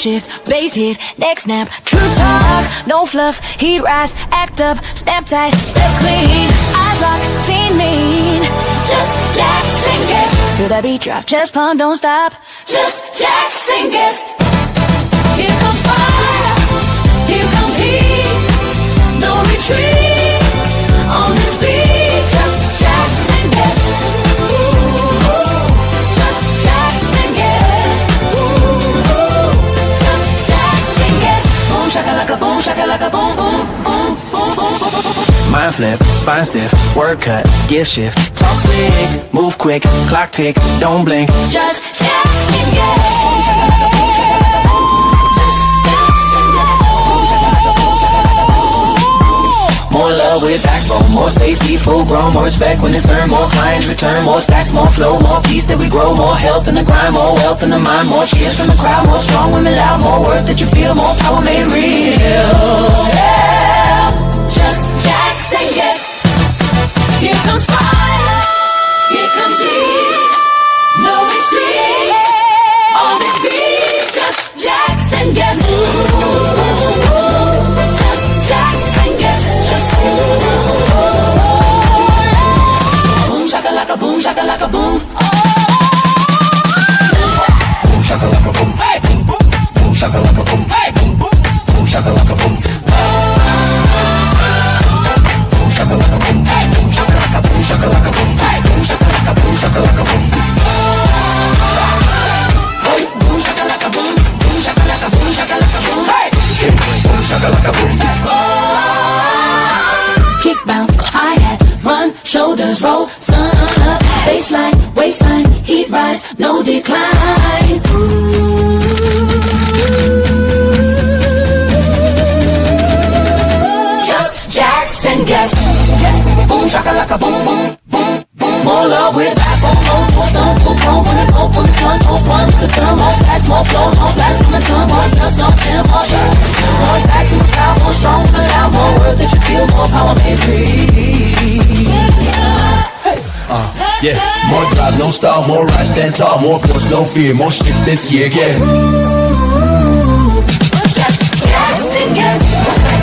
shift, bass hit, neck snap, true talk, no fluff, heat rise, act up, snap tight, step clean, eyes lock, scene mean, just Jackson Guest. Feel that beat drop, chest pump, don't stop, just Jackson Guest. Here comes fire, here comes heat, no retreat, on this beat, just Jackson Guest. Just Jackson Guest. Just Jackson Guest. Boom shakalaka boom shakalaka boom boom boom boom boom boom. Mind flip, spine stiff, word cut, gift shift, talk slick, move quick, clock tick, don't blink. Just Jackson Guest. Boom shakalaka boom shakalaka boom. Just Jackson Guest. Boom shakalaka boom shakalaka boom. More love with backbone, more safety, full grown, more respect when it's earned, more clients return, more stacks, more flow, more peace that we grow, more health in the grind, more wealth in the mind, more cheers from the crowd, more strong women loud, more worth that you feel, more power made real. Yeah, just Jackson Guest. Here comes fire, here comes heat, no retreat, on this beat, just Jackson Guest. Just Jackson Guest. Boom shakalaka boom shakalaka boom. Boom shakalaka boom. Hey boom boom. Boom shakalaka boom. Hey boom boom. Boom shakalaka boom. Boom shakalaka boom. Hey boom shakalaka boom shakalaka boom. Hey boom shakalaka boom shakalaka boom. Hey boom shakalaka boom. Boom shakalaka boom shakalaka boom. Hey boom shakalaka boom. Kick bounce, hi-hat, run, shoulders roll, sun up, baseline, waistline, heat rise, no decline. Ooh. Just Jackson Guest. Boom shakalaka boom boom boom boom. More love with backbone, more sun, full grown, when it go, pull the gun, more run, the turn, more stacks, more flow, more blast in the turn, more just no pin, more shit. More stacks in the crowd, more strong, but out, more worth that you feel, more power made free. Yeah, more drive, no style, more rise, stand tall, more force, no fear, more shit this year, yeah. Just Jackson Guest.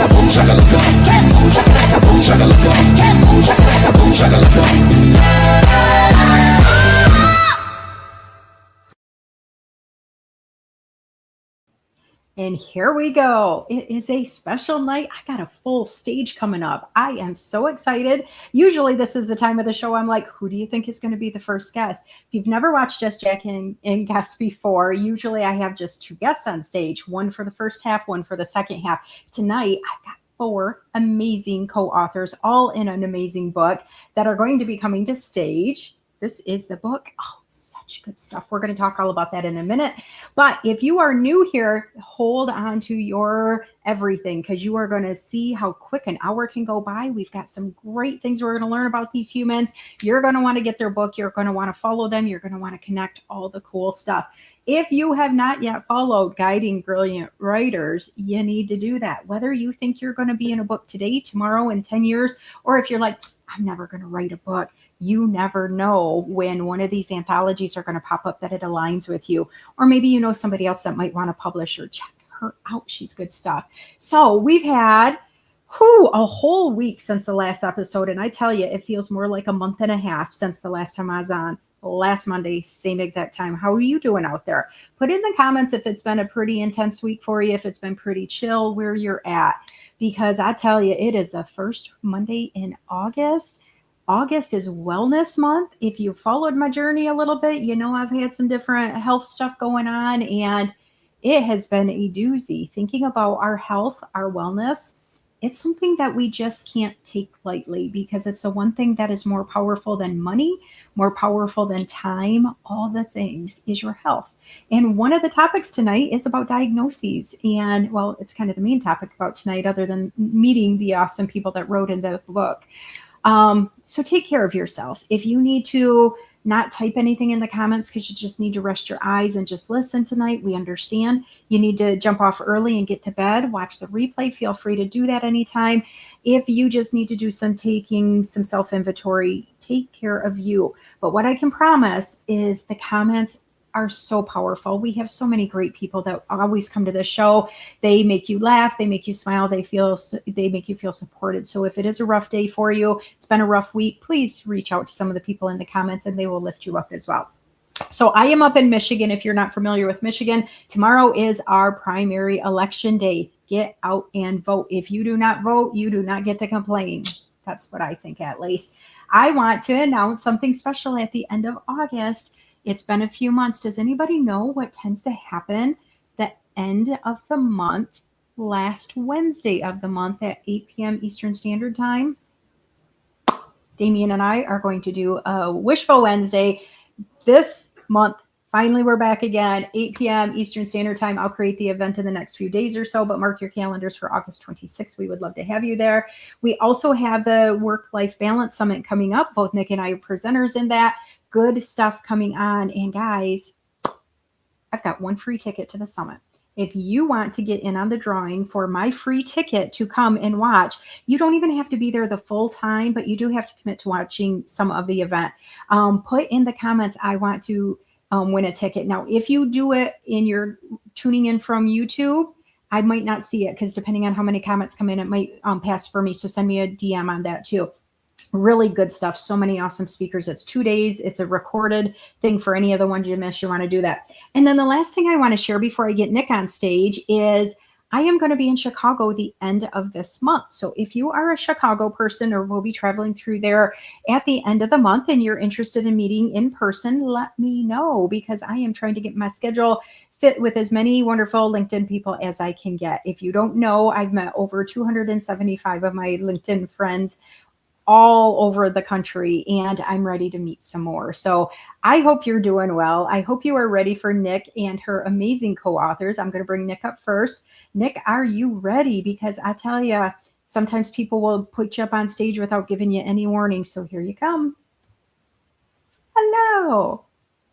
Boom shakalaka, boom shakalaka, boom shakalaka, boom shakalaka, boom shakalaka. And here we go. It is a special night. I got a full stage coming up. I am so excited. Usually this is the time of the show I'm like, who do you think is going to be the first guest? If you've never watched Just Jack and Guests before, usually I have just two guests on stage, one for the first half, one for the second half. Tonight, I've got 4 amazing co-authors, all in an amazing book, that are going to be coming to stage. This is the book. Oh, such good stuff. We're going to talk all about that in a minute. But if you are new here, hold on to your everything, because you are going to see how quick an hour can go by. We've got some great things we're going to learn about these humans. You're going to want to get their book. You're going to want to follow them. You're going to want to connect all the cool stuff. If you have not yet followed Guiding Brilliant Writers, you need to do that. Whether you think you're going to be in a book today, tomorrow, in 10 years, or if you're like, I'm never going to write a book. You never know when one of these anthologies are going to pop up that it aligns with you. Or maybe you know somebody else that might want to publish her. Check her out. She's good stuff. So we've had a whole week since the last episode. And I tell you, it feels more like a month and a half since the last time I was on. Last Monday, same exact time. How are you doing out there? Put in the comments if it's been a pretty intense week for you, if it's been pretty chill, where you're at. Because I tell you, it is the first Monday in August. August is Wellness Month. If you followed my journey a little bit, you know I've had some different health stuff going on, and it has been a doozy. Thinking about our health, our wellness, it's something that we just can't take lightly, because it's the one thing that is more powerful than money, more powerful than time, all the things, is your health. And one of the topics tonight is about diagnoses. And well, it's kind of the main topic about tonight, other than meeting the awesome people that wrote in the book. So take care of yourself. If you need to not type anything in the comments because you just need to rest your eyes and just listen tonight, we understand. You need to jump off early and get to bed, watch the replay. Feel free to do that anytime. If you just need to do some self-inventory, take care of you. But what I can promise is the comments are so powerful. We have so many great people that always come to the show. They make you laugh, they make you smile, they make you feel supported. So if it is a rough day for you, it's been a rough week, please reach out to some of the people in the comments and they will lift you up as well. So I am up in Michigan. If you're not familiar with Michigan, tomorrow is our primary election day. Get out and vote. If you do not vote, you do not get to complain. That's what I think, at least. I want to announce something special at the end of August. It's been a few months. Does anybody know what tends to happen the end of the month, last Wednesday of the month at 8 p.m. Eastern Standard Time? Damien and I are going to do a Wishful Wednesday this month. Finally, we're back again, 8 p.m. Eastern Standard Time. I'll create the event in the next few days or so, but mark your calendars for August 26th. We would love to have you there. We also have the Work-Life Balance Summit coming up. Both Nick and I are presenters in that. Good stuff coming on. And guys, I've got one free ticket to the summit. If you want to get in on the drawing for my free ticket to come and watch, you don't even have to be there the full time, but you do have to commit to watching some of the event. Put in the comments, I want to win a ticket. Now, if you do it and you're tuning in from YouTube, I might not see it because depending on how many comments come in, it might pass for me. So send me a DM on that too. Really good stuff. So many awesome speakers. It's 2 days. It's a recorded thing for any of the ones you miss. You want to do that. And then the last thing I want to share before I get Nick on stage is I am going to be in Chicago the end of this month. So if you are a Chicago person or will be traveling through there at the end of the month and you're interested in meeting in person, let me know because I am trying to get my schedule fit with as many wonderful LinkedIn people as I can get. If you don't know, I've met over 275 of my LinkedIn friends all over the country, and I'm ready to meet some more. So I hope you're doing well. I hope you are ready for Nick and her amazing co-authors. I'm going to bring Nick up first. Nick, are you ready? Because I tell you, sometimes people will put you up on stage without giving you any warning. So here you come. Hello.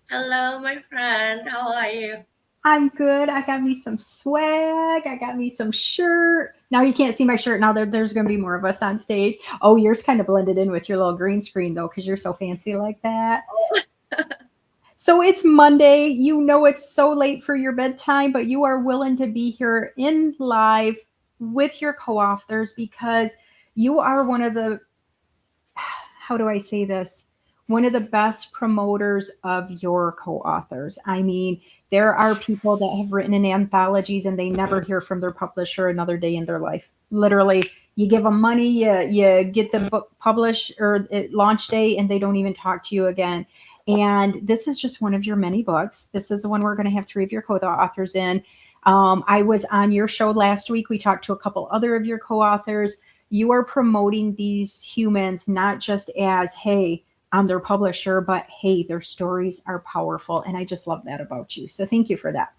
Hello, my friend. How are you? I'm good. I got me some swag. I got me some shirt. Now you can't see my shirt. Now there's going to be more of us on stage. Oh, yours kind of blended in with your little green screen though, because you're so fancy like that. So it's Monday. You know it's so late for your bedtime, but you are willing to be here in live with your co-authors because you are one of the, how do I say this? One of the best promoters of your co-authors. I mean, there are people that have written in anthologies and they never hear from their publisher another day in their life. Literally, you give them money, you get the book published or launch day, and they don't even talk to you again. And this is just one of your many books. This is the one we're going to have 3 of your co-authors in. I was on your show last week. We talked to a couple other of your co-authors. You are promoting these humans not just as, hey, I'm their publisher, but hey, their stories are powerful. And I just love that about you. So thank you for that.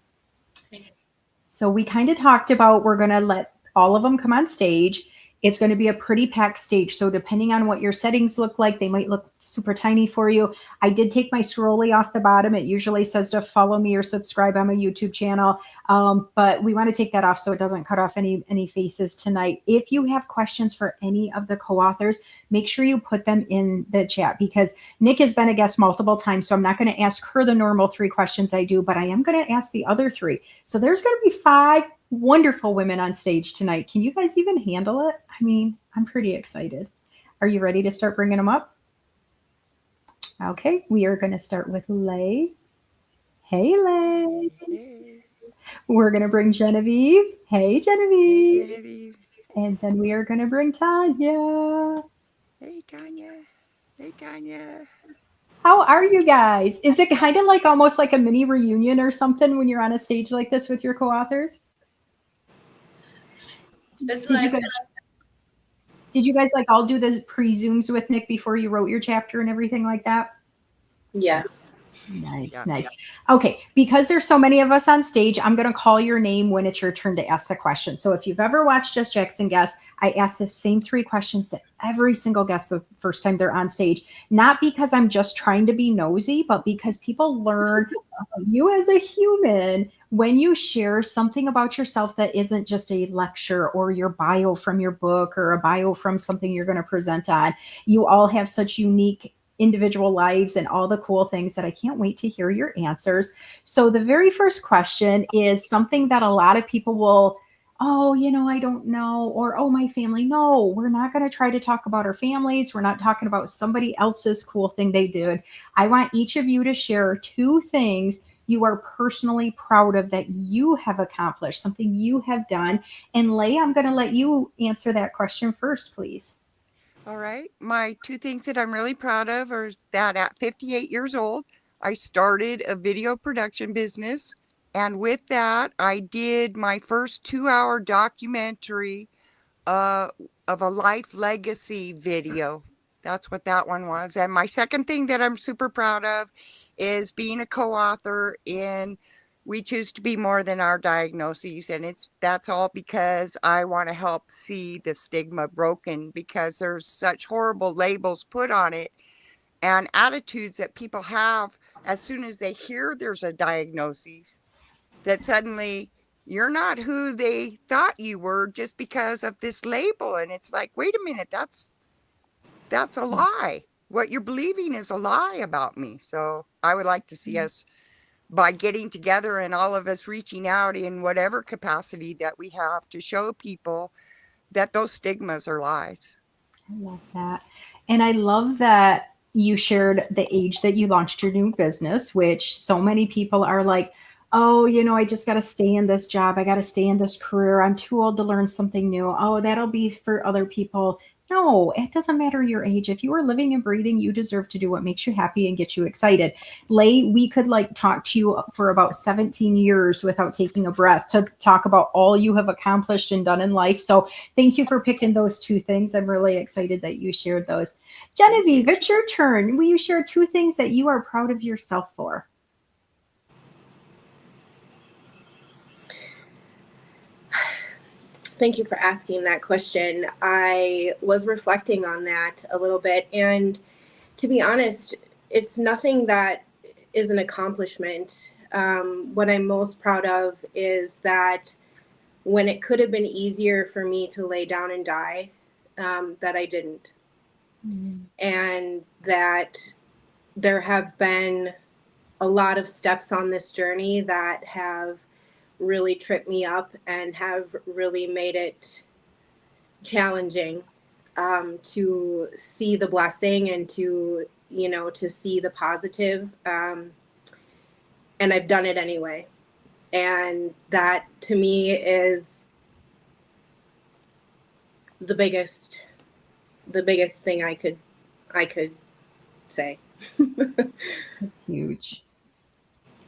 Thanks. So we kind of talked about, we're going to let all of them come on stage. It's going to be a pretty packed stage. So depending on what your settings look like, they might look super tiny for you. I did take my scrolly off the bottom. It usually says to follow me or subscribe on my YouTube channel. But we want to take that off so it doesn't cut off any faces tonight. If you have questions for any of the co-authors, make sure you put them in the chat because Nick has been a guest multiple times. So I'm not going to ask her the normal 3 questions I do, but I am going to ask the other 3. So there's going to be 5 wonderful women on stage tonight. Can you guys even handle it? I mean, I'm pretty excited. Are you ready to start bringing them up? Okay, we are going to start with Leigh. Hey, Leigh. Hey. We're going to bring Genevieve. Hey, Genevieve. Hey, Genevieve. And then we are going to bring Tanya. Hey, Tanya. Hey, Tanya. How are you guys? Is it kind of like almost like a mini reunion or something when you're on a stage like this with your co-authors? That's Did you guys like all do the pre-zooms with Nick before you wrote your chapter and everything like that? Yes. Nice, Yeah. nice. Okay, because there's so many of us on stage, I'm going to call your name when it's your turn to ask the question. So if you've ever watched Just Jackson Guest, I ask the same 3 questions to every single guest the first time they're on stage. Not because I'm just trying to be nosy, but because people learn you as a human when you share something about yourself that isn't just a lecture or your bio from your book or a bio from something you're going to present on. You all have such unique individual lives and all the cool things that I can't wait to hear your answers. So, the very first question is something that a lot of people will, oh, I don't know, or oh, my family. No, we're not going to try to talk about our families. We're not talking about somebody else's cool thing they did. I want each of you to share two things you are personally proud of that you have accomplished, something you have done. And Leigh, I'm going to let you answer that question first, please. All right. My two things that I'm really proud of are that at 58 years old, I started a video production business. And with that, I did my first 2-hour documentary uh, of a life legacy video. That's what that one was. And my second thing that I'm super proud of is being a co-author in We Choose to Be More Than Our Diagnoses. And that's all because I want to help see the stigma broken, because there's such horrible labels put on it and attitudes that people have as soon as they hear there's a diagnosis, that suddenly you're not who they thought you were just because of this label. And it's like, wait a minute, that's a lie. What you're believing is a lie about me. So I would like to see us, by getting together and all of us reaching out in whatever capacity that we have, to show people that those stigmas are lies. I love that. And I love that you shared the age that you launched your new business, which so many people are like, oh, I just got to stay in this job. I got to stay in this career. I'm too old to learn something new. Oh, that'll be for other people. No, it doesn't matter your age. If you are living and breathing, you deserve to do what makes you happy and get you excited. Leigh, we could like talk to you for about 17 years without taking a breath to talk about all you have accomplished and done in life. So thank you for picking those two things. I'm really excited that you shared those. Genevieve, it's your turn. Will you share two things that you are proud of yourself for? Thank you for asking that question. I was reflecting on that a little bit. And to be honest, it's nothing that is an accomplishment. What I'm most proud of is that when it could have been easier for me to lay down and die, that I didn't. And that there have been a lot of steps on this journey that have really tripped me up and have really made it challenging, to see the blessing and to see the positive, and I've done it anyway. And that to me is the biggest thing I could say. Huge.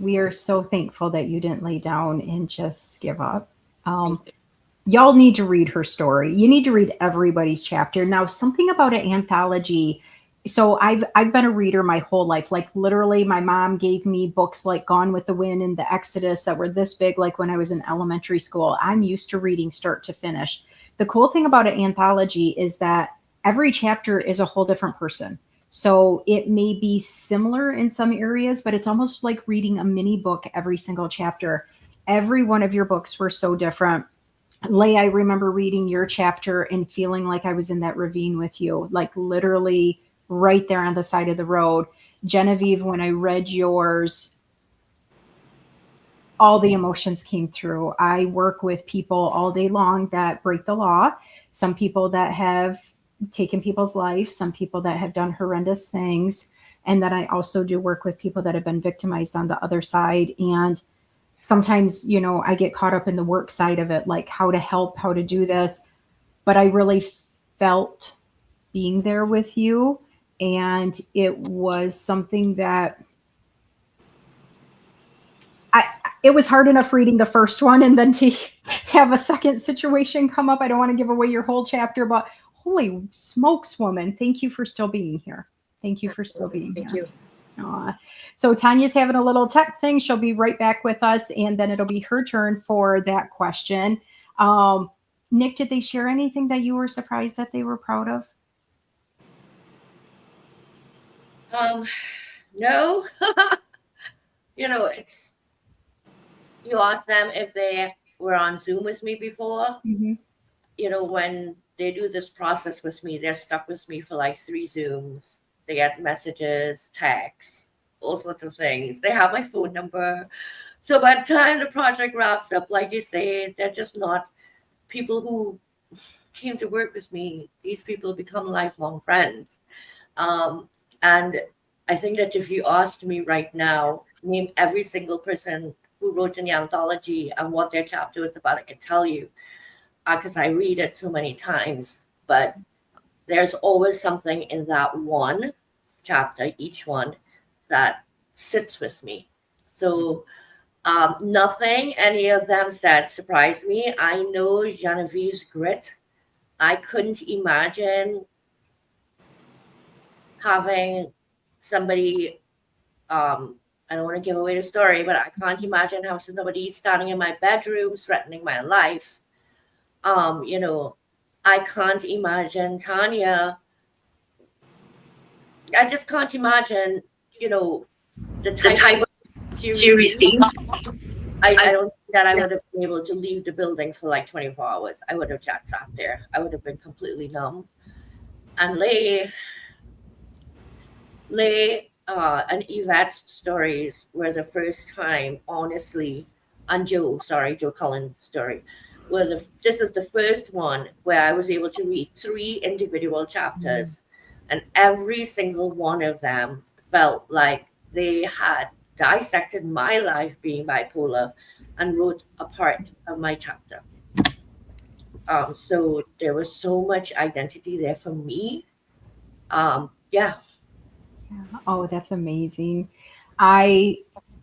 We are so thankful that you didn't lay down and just give up. Y'all need to read her story. You need to read everybody's chapter. Now, something about an anthology. So I've been a reader my whole life. Like literally, my mom gave me books like Gone with the Wind and The Exodus that were this big, like when I was in elementary school. I'm used to reading start to finish. The cool thing about an anthology is that every chapter is a whole different person. So it may be similar in some areas, but it's almost like reading a mini book every single chapter. Every one of your books were so different. Leigh, I remember reading your chapter and feeling like I was in that ravine with you, like literally right there on the side of the road. Genevieve, when I read yours, all the emotions came through. I work with people all day long that break the law, some people that have taken people's lives, some people that have done horrendous things. And then I also do work with people that have been victimized on the other side. And sometimes, I get caught up in the work side of it, like how to help, how to do this. But I really felt being there with you. And it was something that it was hard enough reading the first one and then to have a second situation come up. I don't want to give away your whole chapter, but holy smokes, woman. Thank you for still being here. Thank you for still being here. Thank you. So Tanya's having a little tech thing. She'll be right back with us, and then it'll be her turn for that question. Nick, did they share anything that you were surprised that they were proud of? No. It's, you ask them if they were on Zoom with me before. Mm-hmm. When they do this process with me, they're stuck with me for like 3 Zooms. They get messages, texts, all sorts of things. They have my phone number. So by the time the project wraps up, like you say, they're just not people who came to work with me. These people become lifelong friends. Um, and I think that if you asked me right now, name every single person who wrote in the anthology and what their chapter was about, I could tell you because I read it so many times. But there's always something in that one chapter, each one, that sits with me. So nothing any of them said surprised me. I know Genevieve's grit. I couldn't imagine having somebody, I don't want to give away the story, but I can't imagine how somebody standing in my bedroom threatening my life. You know, I can't imagine Tanya. I just can't imagine, you know, the type of she received. I don't think that I would have been able to leave the building for like 24 hours. I would have just sat there. I would have been completely numb. And Leigh and Yvette's stories were the first time, honestly, and Joe Cullen's story, this is the first one where I was able to read 3 individual chapters, and every single one of them felt like they had dissected my life being bipolar and wrote a part of my chapter. So there was so much identity there for me. Yeah. Oh, that's amazing. I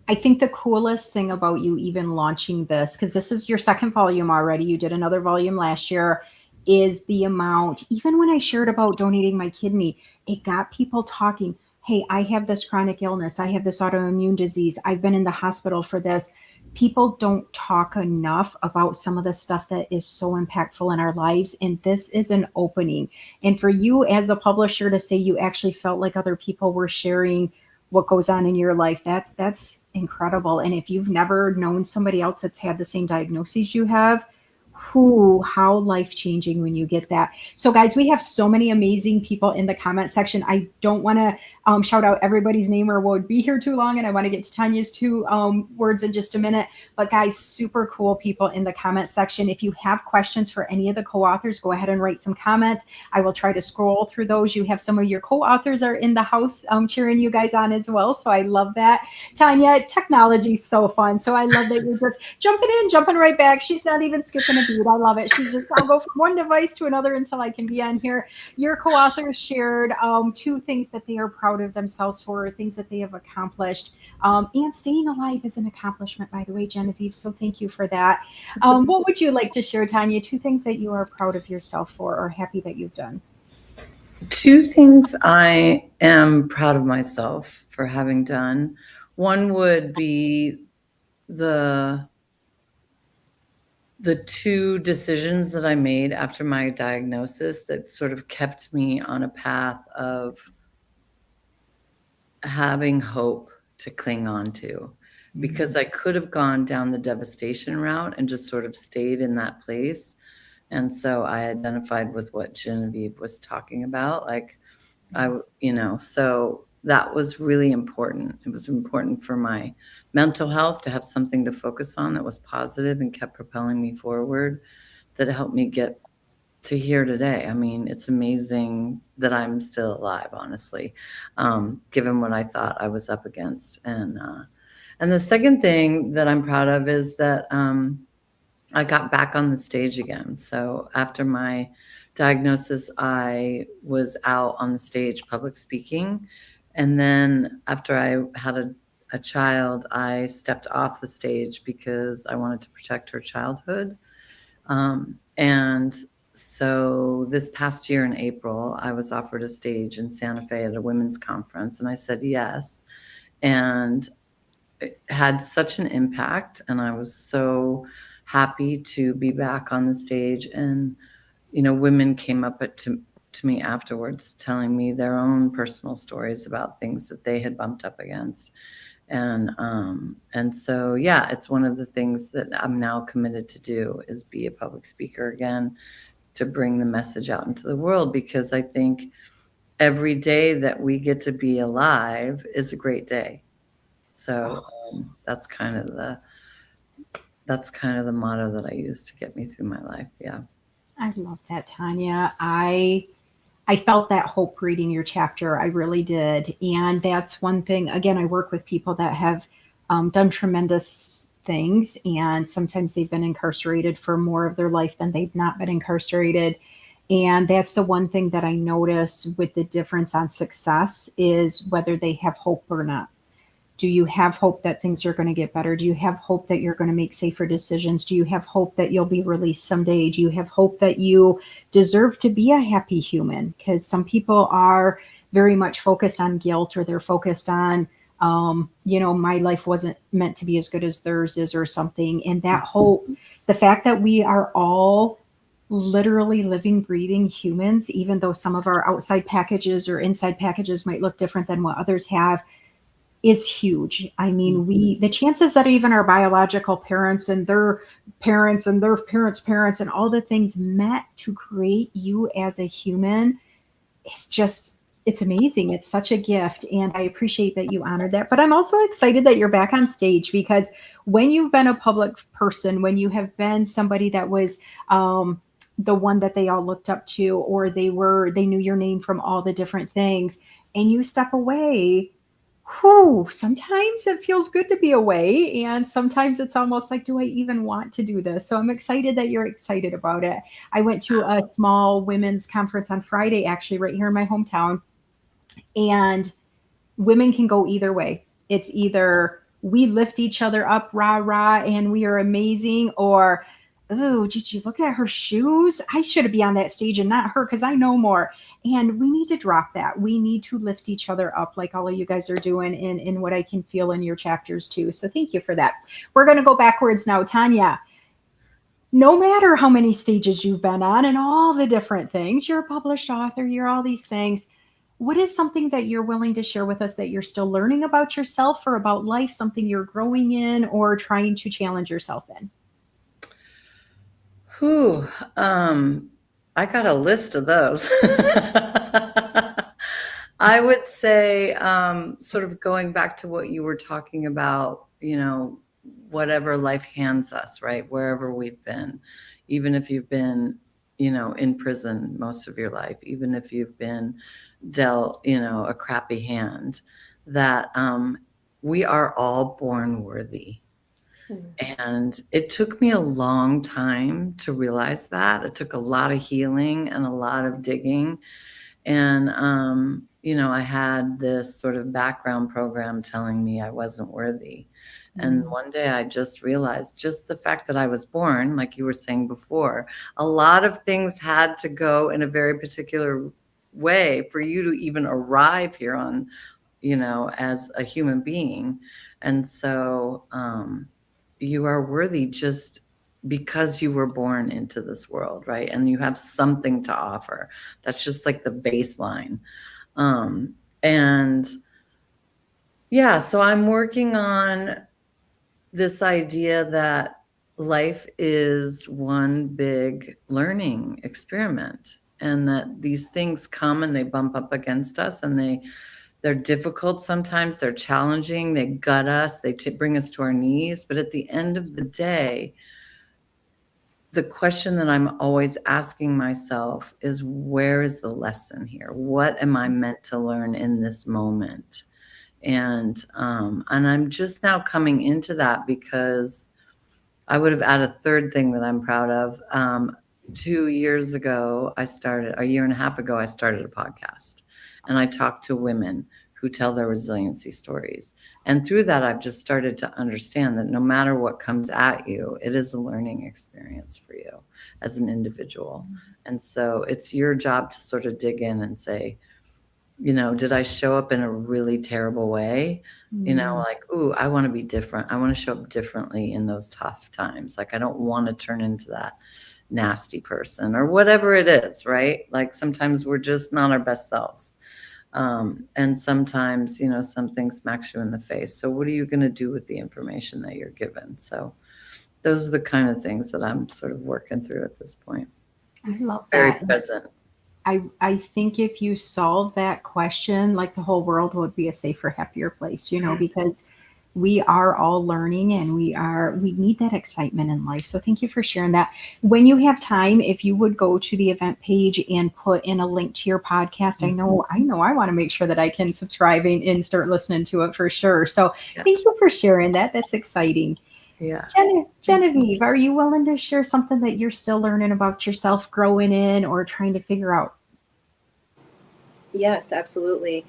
I think the coolest thing about you even launching this, because this is your second volume already, you did another volume last year, is the amount. Even when I shared about donating my kidney, it got people talking. Hey, I have this chronic illness. I have this autoimmune disease. I've been in the hospital for this. People don't talk enough about some of the stuff that is so impactful in our lives. And this is an opening. And for you as a publisher to say you actually felt like other people were sharing what goes on in your life, that's incredible. And if you've never known somebody else that's had the same diagnosis you have, who how life changing when you get that. So guys, we have so many amazing people in the comment section. I don't want to shout out everybody's name or we'll be here too long, and I want to get to Tanya's two words in just a minute. But guys, super cool people in the comment section. If you have questions for any of the co-authors, go ahead and write some comments. I will try to scroll through those. You have some of your co-authors are in the house cheering you guys on as well, so I love that. Tanya, technology is so fun, so I love that you're just jumping in, jumping right back. She's not even skipping a beat. I love it. She's just, I'll go from one device to another until I can be on here. Your co-authors shared two things that they are proud of themselves for, things that they have accomplished. And staying alive is an accomplishment, by the way, Genevieve. So thank you for that. What would you like to share, Tanya? Two things that you are proud of yourself for or happy that you've done? Two things I am proud of myself for having done. One would be the two decisions that I made after my diagnosis that sort of kept me on a path of having hope to cling on to, because I could have gone down the devastation route and just sort of stayed in that place. And so I identified with what Genevieve was talking about. Like so that was really important. It was important for my mental health to have something to focus on that was positive and kept propelling me forward, that helped me get to here today. I mean, it's amazing that I'm still alive, honestly, given what I thought I was up against. And the second thing that I'm proud of is that I got back on the stage again. So after my diagnosis, I was out on the stage public speaking. And then after I had a child, I stepped off the stage because I wanted to protect her childhood. And so this past year in April, I was offered a stage in Santa Fe at a women's conference, and I said yes. And it had such an impact, and I was so happy to be back on the stage. And women came up to me afterwards telling me their own personal stories about things that they had bumped up against. And so, yeah, it's one of the things that I'm now committed to do is be a public speaker again, to bring the message out into the world, because I think every day that we get to be alive is a great day. So that's kind of the motto that I use to get me through my life. Yeah. I love that, Tanya. I felt that hope reading your chapter. I really did. And that's one thing. Again, I work with people that have done tremendous things, and sometimes they've been incarcerated for more of their life than they've not been incarcerated. And that's the one thing that I notice with the difference on success is whether they have hope or not. Do you have hope that things are going to get better? Do you have hope that you're going to make safer decisions? Do you have hope that you'll be released someday? Do you have hope that you deserve to be a happy human? Because some people are very much focused on guilt, or they're focused on, my life wasn't meant to be as good as theirs is, or something. And that hope, the fact that we are all literally living, breathing humans, even though some of our outside packages or inside packages might look different than what others have, is huge. I mean, the chances that even our biological parents and their parents and all the things met to create you as a human, it's amazing. It's such a gift. And I appreciate that you honored that. But I'm also excited that you're back on stage, because when you've been a public person, when you have been somebody that was the one that they all looked up to, or they knew your name from all the different things, and you step away, sometimes it feels good to be away. And sometimes it's almost like, do I even want to do this? So I'm excited that you're excited about it. I went to a small women's conference on Friday, actually, right here in my hometown. And women can go either way. It's either we lift each other up, rah, rah, and we are amazing, or, oh, did you look at her shoes? I should be on that stage and not her, because I know more. And we need to drop that. We need to lift each other up, like all of you guys are doing in what I can feel in your chapters too. So thank you for that. We're going to go backwards now. Tanya, no matter how many stages you've been on and all the different things, you're a published author, you're all these things. What is something that you're willing to share with us that you're still learning about yourself or about life, something you're growing in or trying to challenge yourself in? I got a list of those. I would say, sort of going back to what you were talking about, whatever life hands us, right? Wherever we've been, even if you've been, in prison most of your life, even if you've been dealt, a crappy hand, that we are all born worthy. And it took me a long time to realize that. It took a lot of healing and a lot of digging. And, I had this sort of background program telling me I wasn't worthy. And one day I just realized just the fact that I was born, like you were saying before, a lot of things had to go in a very particular way for you to even arrive here on, as a human being. And so, you are worthy just because you were born into this world, right? And you have something to offer. That's just like the baseline. And yeah, so I'm working on this idea that life is one big learning experiment, and that these things come and they bump up against us, and they're difficult sometimes, they're challenging, they gut us, they bring us to our knees. But at the end of the day, the question that I'm always asking myself is, where is the lesson here? What am I meant to learn in this moment? And I'm just now coming into that, because I would have added a third thing that I'm proud of. 2 years ago, a year and a half ago, I started a podcast, and I talk to women who tell their resiliency stories. And through that, I've just started to understand that no matter what comes at you, it is a learning experience for you as an individual. And so it's your job to sort of dig in and say, did I show up in a really terrible way? Like, ooh, I want to be different. I want to show up differently in those tough times. Like, I don't want to turn into that nasty person or whatever it is, right? Like, sometimes we're just not our best selves. And sometimes, something smacks you in the face. So what are you going to do with the information that you're given? So those are the kind of things that I'm sort of working through at this point. I love Very that. present. I think if you solve that question, like the whole world would be a safer, happier place, because we are all learning and we need that excitement in life. So thank you for sharing that. When you have time, if you would go to the event page and put in a link to your podcast, I know I want to make sure that I can subscribe and start listening to it for sure. So Yeah. thank you for sharing that. That's exciting. Yeah. Genevieve, are you willing to share something that you're still learning about yourself, growing in, or trying to figure out? Yes, absolutely.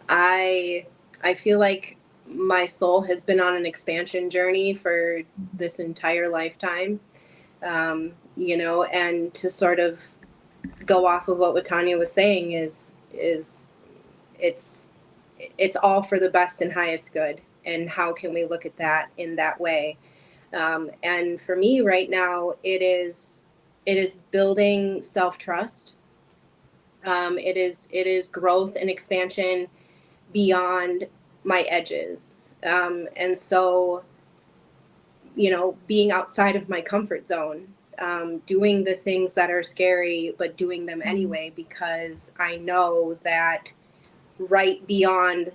I feel like my soul has been on an expansion journey for this entire lifetime. And to sort of go off of what Tanya was saying is it's it's all for the best and highest good. And how can we look at that in that way? And for me right now, it is building self trust. It is growth and expansion beyond my edges. And so, being outside of my comfort zone, doing the things that are scary, but doing them anyway, because I know that right beyond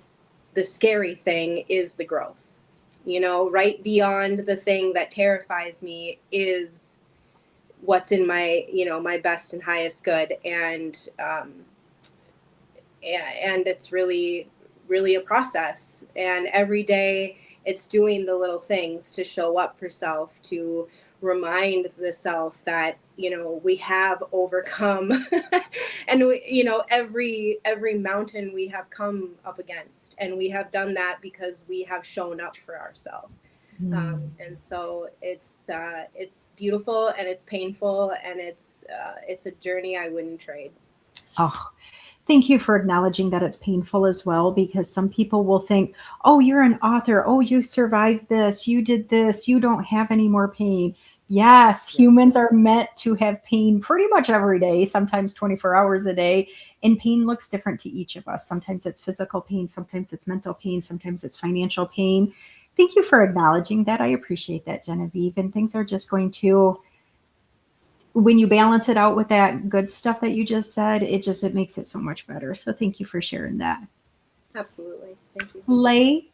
the scary thing is the growth. Right beyond the thing that terrifies me is what's in my best and highest good. And it's really, really a process. And every day it's doing the little things to show up for self, to remind the self that, we have overcome and every mountain we have come up against, and we have done that because we have shown up for ourselves. And so it's beautiful and it's painful, and it's a journey I wouldn't trade. Oh, thank you for acknowledging that it's painful as well, because some people will think, oh, you're an author. Oh, you survived this. You did this. You don't have any more pain. Yes, humans are meant to have pain pretty much every day, sometimes 24 hours a day. And pain looks different to each of us. Sometimes it's physical pain, sometimes it's mental pain, sometimes it's financial pain. Thank you for acknowledging that. I appreciate that, Genevieve. And things are just going to, when you balance it out with that good stuff that you just said, it makes it so much better. So thank you for sharing that. Absolutely. Thank you. Leigh,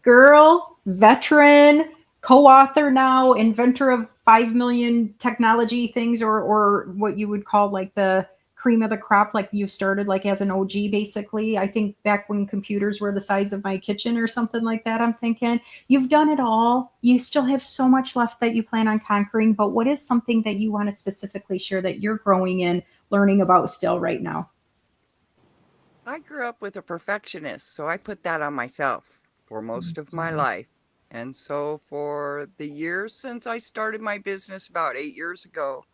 girl, veteran, co-author now, inventor of 5 million technology things, or what you would call like the cream of the crop, like you started like as an OG basically. I think back when computers were the size of my kitchen or something like that. I'm thinking you've done it all. You still have so much left that you plan on conquering, but what is something that you want to specifically share that you're growing in, learning about still right now? I grew up with a perfectionist, so I put that on myself for most of my life. And so for the years since I started my business about 8 years ago,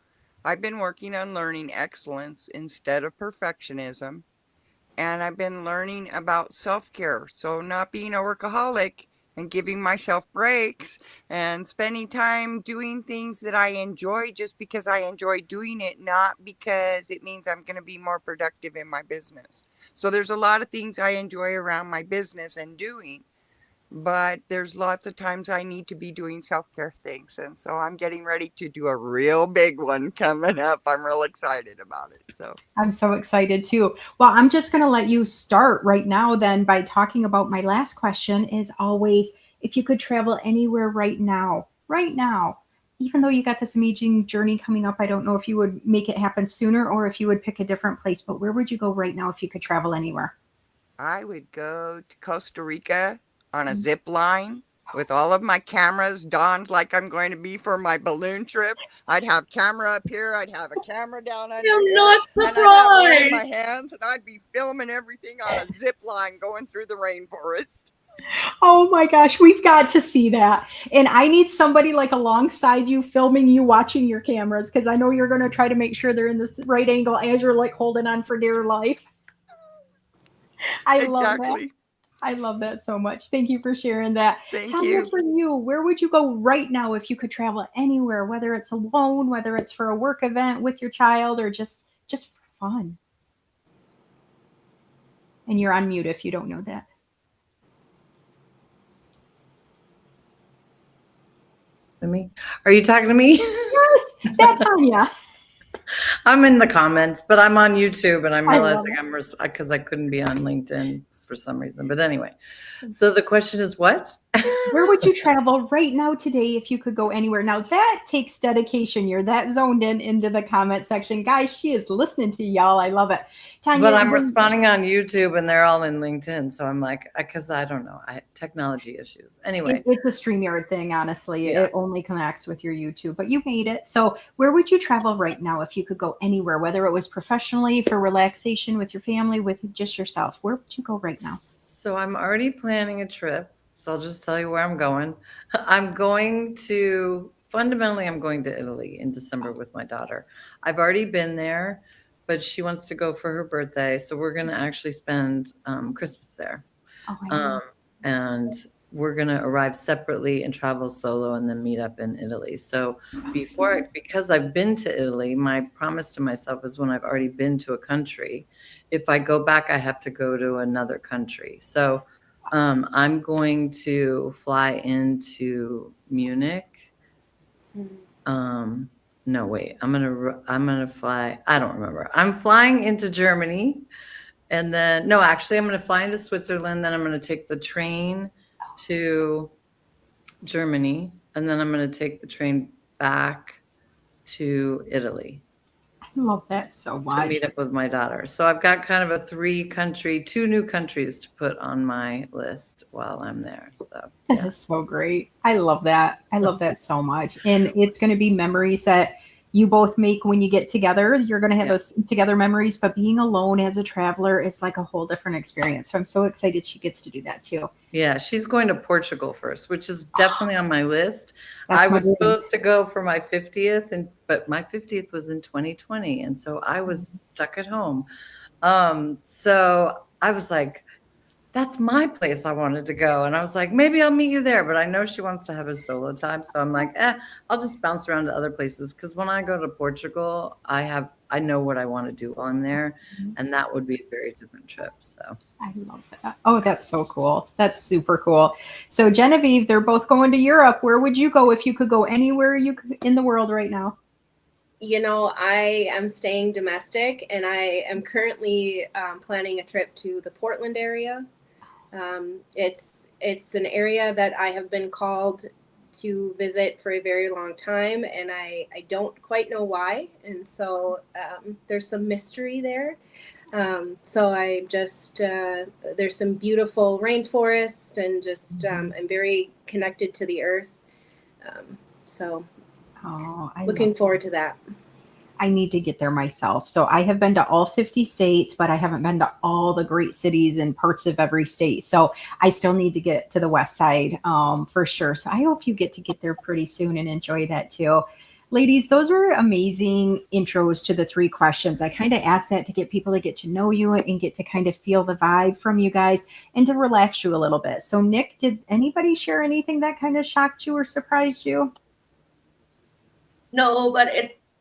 I've been working on learning excellence instead of perfectionism. And I've been learning about self-care. So not being a workaholic and giving myself breaks and spending time doing things that I enjoy just because I enjoy doing it, not because it means I'm going to be more productive in my business. So there's a lot of things I enjoy around my business and doing, but there's lots of times I need to be doing self-care things. And so I'm getting ready to do a real big one coming up. I'm real excited about it. So I'm so excited too. Well, I'm just going to let you start right now then by talking about my last question is always, if you could travel anywhere right now, even though you got this amazing journey coming up, I don't know if you would make it happen sooner or if you would pick a different place, but where would you go right now if you could travel anywhere? I would go to Costa Rica on a zip line with all of my cameras donned like I'm going to be for my balloon trip. I'd have camera up here, I'd have a camera down under I'm here, not and I'd have one in surprised. my hands, and I'd be filming everything on a zip line going through the rainforest. Oh my gosh, we've got to see that. And I need somebody like alongside you filming you watching your cameras because I know you're going to try to make sure they're in this right angle as you're like holding on for dear life. I love that. Exactly. I love that so much. Thank you for sharing that. Thank Tanya, you. for you, where would you go right now if you could travel anywhere, whether it's alone, whether it's for a work event with your child, or just for fun? And you're on mute if you don't know that. Me? Are you talking to me? Yes, that's Tanya. I'm in the comments, but I'm on YouTube and I'm I love realizing because I couldn't be on LinkedIn for some reason. But anyway, so the question is what? Where would you travel right now today if you could go anywhere? Now that takes dedication. You're that zoned in into the comment section. Guys, she is listening to y'all. I love it. Tanya, But I'm responding on YouTube and they're all in LinkedIn. So I'm like, because I don't know, technology issues. Anyway. It's a StreamYard thing, honestly. Yeah. It only connects with your YouTube, but you made it. So where would you travel right now if you could go anywhere, whether it was professionally, for relaxation, with your family, with just yourself? Where would you go right now? So I'm already planning a trip. So I'll just tell you where I'm going. Fundamentally, I'm going to Italy in December with my daughter. I've already been there, but she wants to go for her birthday. So we're going to actually spend Christmas there. Oh, I know. And we're going to arrive separately and travel solo and then meet up in Italy. So because I've been to Italy, my promise to myself is when I've already been to a country, if I go back, I have to go to another country. So I'm going to fly into Munich. No, wait, I'm going to fly. I don't remember. I'm flying into Germany. And then, no, actually, I'm going to fly into Switzerland. Then I'm going to take the train to Germany. And then I'm going to take the train back to Italy I love that so to much. meet up with my daughter. So I've got kind of a 2 new countries to put on my list while I'm there. So That yeah. is so great. I love that. I love that so much. And it's going to be memories that you both make when you get together. You're going to have those together memories, but being alone as a traveler is like a whole different experience. So I'm so excited she gets to do that too. Yeah, she's going to Portugal first, which is definitely on my list. That's I my was dream. supposed to go for my 50th, but my 50th was in 2020, and so I was stuck at home. So I was like, that's my place I wanted to go. And I was like, maybe I'll meet you there. But I know she wants to have a solo time. So I'm like, I'll just bounce around to other places. Because when I go to Portugal, I know what I want to do while I'm there. And that would be a very different trip. So I love that. Oh, that's so cool. That's super cool. So Genevieve, they're both going to Europe. Where would you go if you could go anywhere you could in the world right now? You know, I am staying domestic, and I am currently planning a trip to the Portland area. It's an area that I have been called to visit for a very long time, and I don't quite know why. And so there's some mystery there. So I just there's some beautiful rainforest, and just I'm very connected to the earth. So looking forward to that. I need to get there myself. So I have been to all 50 states, but I haven't been to all the great cities and parts of every state. So I still need to get to the West Side for sure. So I hope you get to get there pretty soon and enjoy that too. Ladies, those were amazing intros to the 3 questions. I kind of asked that to get people to get to know you and get to kind of feel the vibe from you guys and to relax you a little bit. So Nick, did anybody share anything that kind of shocked you or surprised you? No, but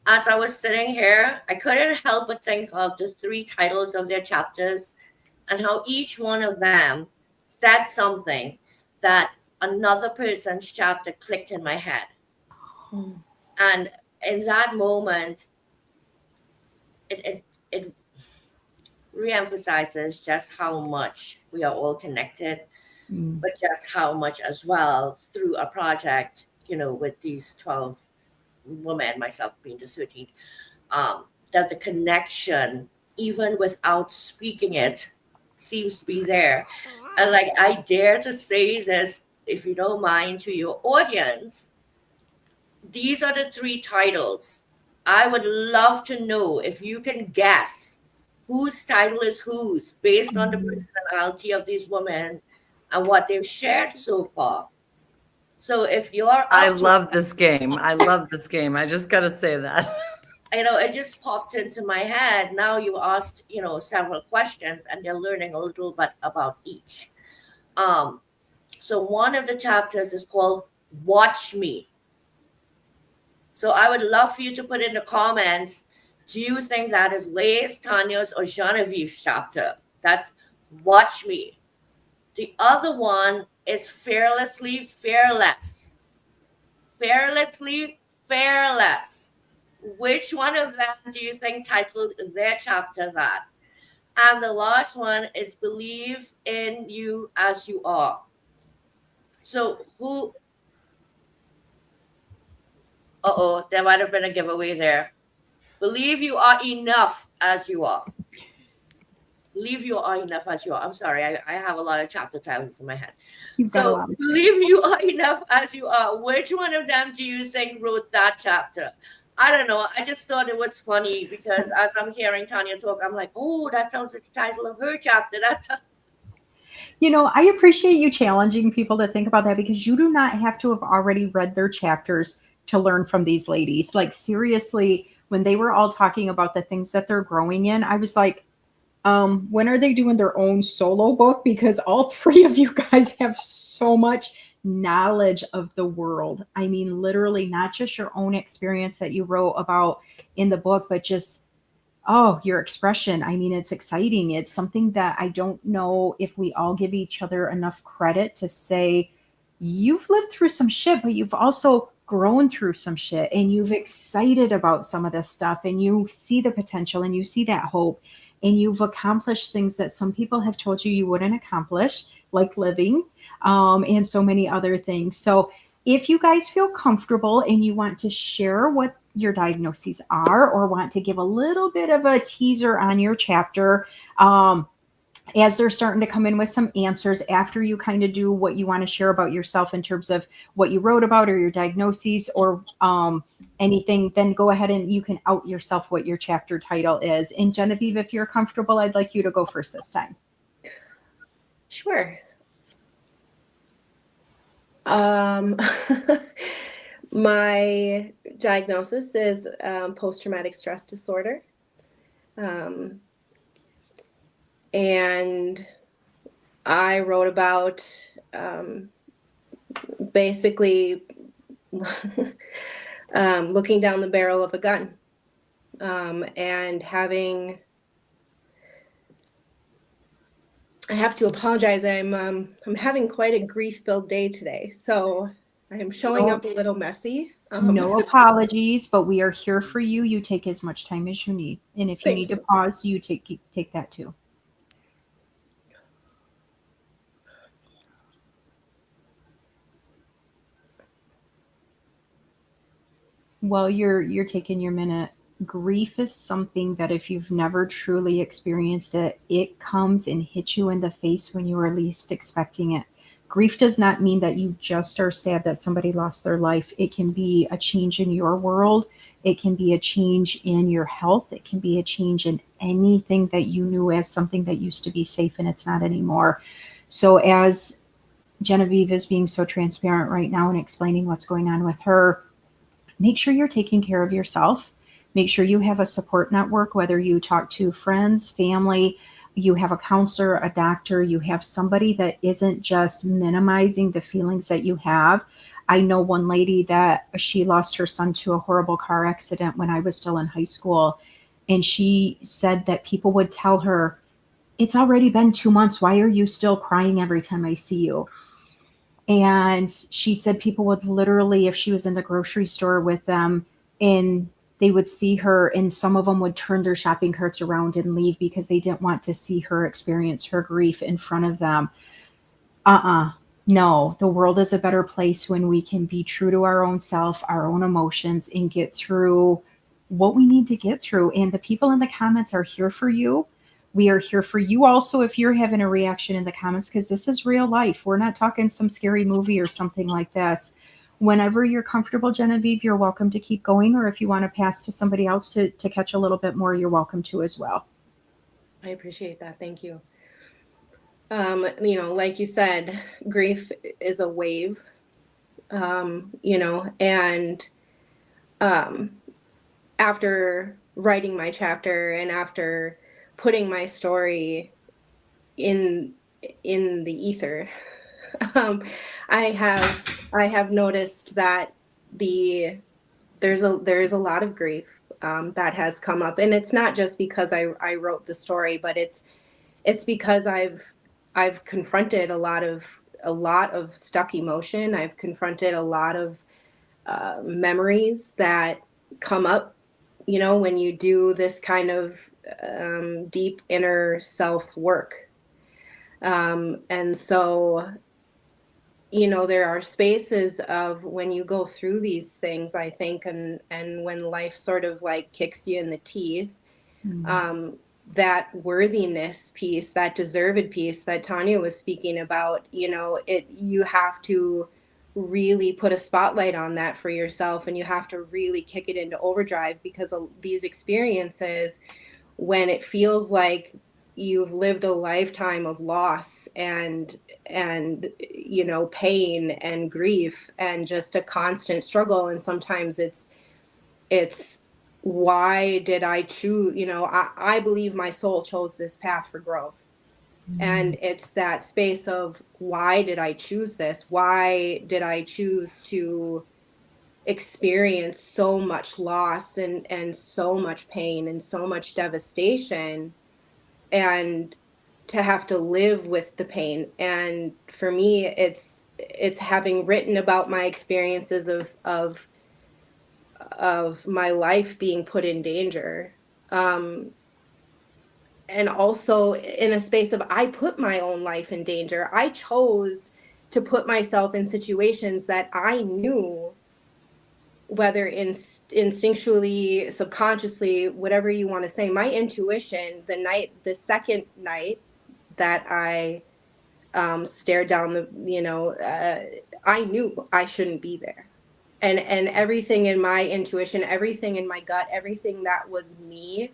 as I was sitting here, I couldn't help but think of the 3 titles of their chapters and how each one of them said something that another person's chapter clicked in my head. And in that moment, it reemphasizes just how much we are all connected, but just how much as well through a project, with these 12 women, myself being the 13th, that the connection, even without speaking it, seems to be there. And like, I dare to say this, if you don't mind, to your audience, these are the 3 titles. I would love to know if you can guess whose title is whose based on the personality of these women and what they've shared so far. So if you're I love this game. I love this game. I just got to say that. It just popped into my head. Now you asked, several questions, and they're learning a little bit about each. So one of the chapters is called Watch Me. So I would love for you to put in the comments, do you think that is Leigh's, Tanya's, or Genevieve's chapter? That's Watch Me. The other one is Fearlessly Fearless. Fearlessly Fearless. which one of them do you think titled their chapter that? And the last one is believe in you as you are. So who, uh-oh, there might have been a giveaway there. Believe you are enough as you are. Believe you are enough as you are. I'm sorry, I have a lot of chapter titles in my head. You've got a So lot of believe you are enough as you are. Which one of them do you think wrote that chapter? I don't know. I just thought it was funny because as I'm hearing Tanya talk, I'm like, oh, that sounds like the title of her chapter. That's You know, I appreciate you challenging people to think about that because you do not have to have already read their chapters to learn from these ladies. Like, seriously, when they were all talking about the things that they're growing in, I was like, when are they doing their own solo book? Because all three of you guys have so much knowledge of the world. I mean, literally, not just your own experience that you wrote about in the book, but just oh, your expression. I mean, it's exciting. It's something that I don't know if we all give each other enough credit to say, you've lived through some shit, but you've also grown through some shit and you've excited about some of this stuff and you see the potential and you see that hope and you've accomplished things that some people have told you you wouldn't accomplish, like living, and so many other things. So if you guys feel comfortable and you want to share what your diagnoses are or want to give a little bit of a teaser on your chapter, as they're starting to come in with some answers after you kind of do what you want to share about yourself in terms of what you wrote about or your diagnoses or anything, then go ahead and you can out yourself what your chapter title is. And Genevieve, if you're comfortable, I'd like you to go first this time. Sure. My diagnosis is post-traumatic stress disorder. And I wrote about basically looking down the barrel of a gun and having. I have to apologize. I'm having quite a grief-filled day today, so I am showing up a little messy. No apologies, but we are here for you. You take as much time as you need, and if you need to pause, you take that too. While you're taking your minute, grief is something that if you've never truly experienced it, it comes and hits you in the face when you are least expecting it. Grief does not mean that you just are sad that somebody lost their life. It can be a change in your world. It can be a change in your health. It can be a change in anything that you knew as something that used to be safe and it's not anymore. So as Genevieve is being so transparent right now and explaining what's going on with her, make sure you're taking care of yourself. Make sure you have a support network, whether you talk to friends, family, you have a counselor, a doctor, you have somebody that isn't just minimizing the feelings that you have. I know one lady that she lost her son to a horrible car accident when I was still in high school. And she said that people would tell her, it's already been 2 months. Why are you still crying every time I see you? And she said people would literally, if she was in the grocery store with them and they would see her and some of them would turn their shopping carts around and leave because they didn't want to see her experience her grief in front of them. No, the world is a better place when we can be true to our own self, our own emotions, and get through what we need to get through. And the people in the comments are here for you. We are here for you also if you're having a reaction in the comments, because this is real life. We're not talking some scary movie or something like this. Whenever you're comfortable, Genevieve, you're welcome to keep going. Or if you want to pass to somebody else to catch a little bit more, you're welcome to as well. I appreciate that. Thank you. Like you said, grief is a wave, and after writing my chapter and after putting my story in the ether, I have noticed that there's a lot of grief that has come up, and it's not just because I wrote the story, but it's because I've confronted a lot of stuck emotion. I've confronted a lot of memories that come up you know, when you do this kind of deep inner self work. And so, you know, there are spaces of when you go through these things, I think, and when life sort of like kicks you in the teeth, that worthiness piece, that deserved piece that Tanya was speaking about, you know, you have to really put a spotlight on that for yourself, and you have to really kick it into overdrive, because of these experiences, when it feels like you've lived a lifetime of loss and you know, pain and grief and just a constant struggle, and sometimes it's why did I choose, you know, I believe my soul chose this path for growth. And it's that space of, why did I choose this? Why did I choose to experience so much loss and so much pain and so much devastation, and to have to live with the pain? And for me, it's having written about my experiences of my life being put in danger, um, and also in a space of, I put my own life in danger. I chose to put myself in situations that I knew, whether instinctually, subconsciously, whatever you want to say, my intuition, the second night that I stared down the, you know, I knew I shouldn't be there. And everything in my intuition, everything in my gut, everything that was me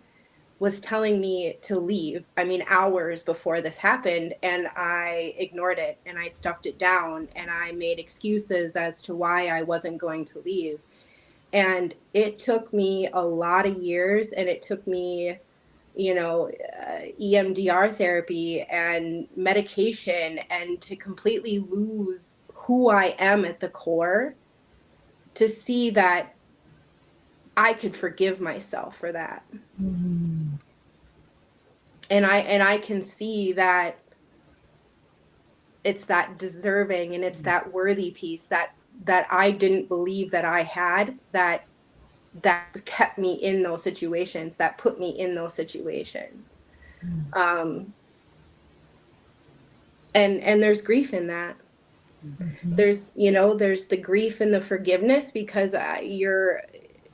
was telling me to leave. I mean, hours before this happened, and I ignored it and I stuffed it down and I made excuses as to why I wasn't going to leave. And it took me a lot of years, and it took me, you know, EMDR therapy and medication, and to completely lose who I am at the core, to see that I could forgive myself for that. And I can see that it's that deserving and it's that worthy piece that I didn't believe that I had, that kept me in those situations, that put me in those situations. um and there's grief in that. There's, you know, there's the grief and the forgiveness, because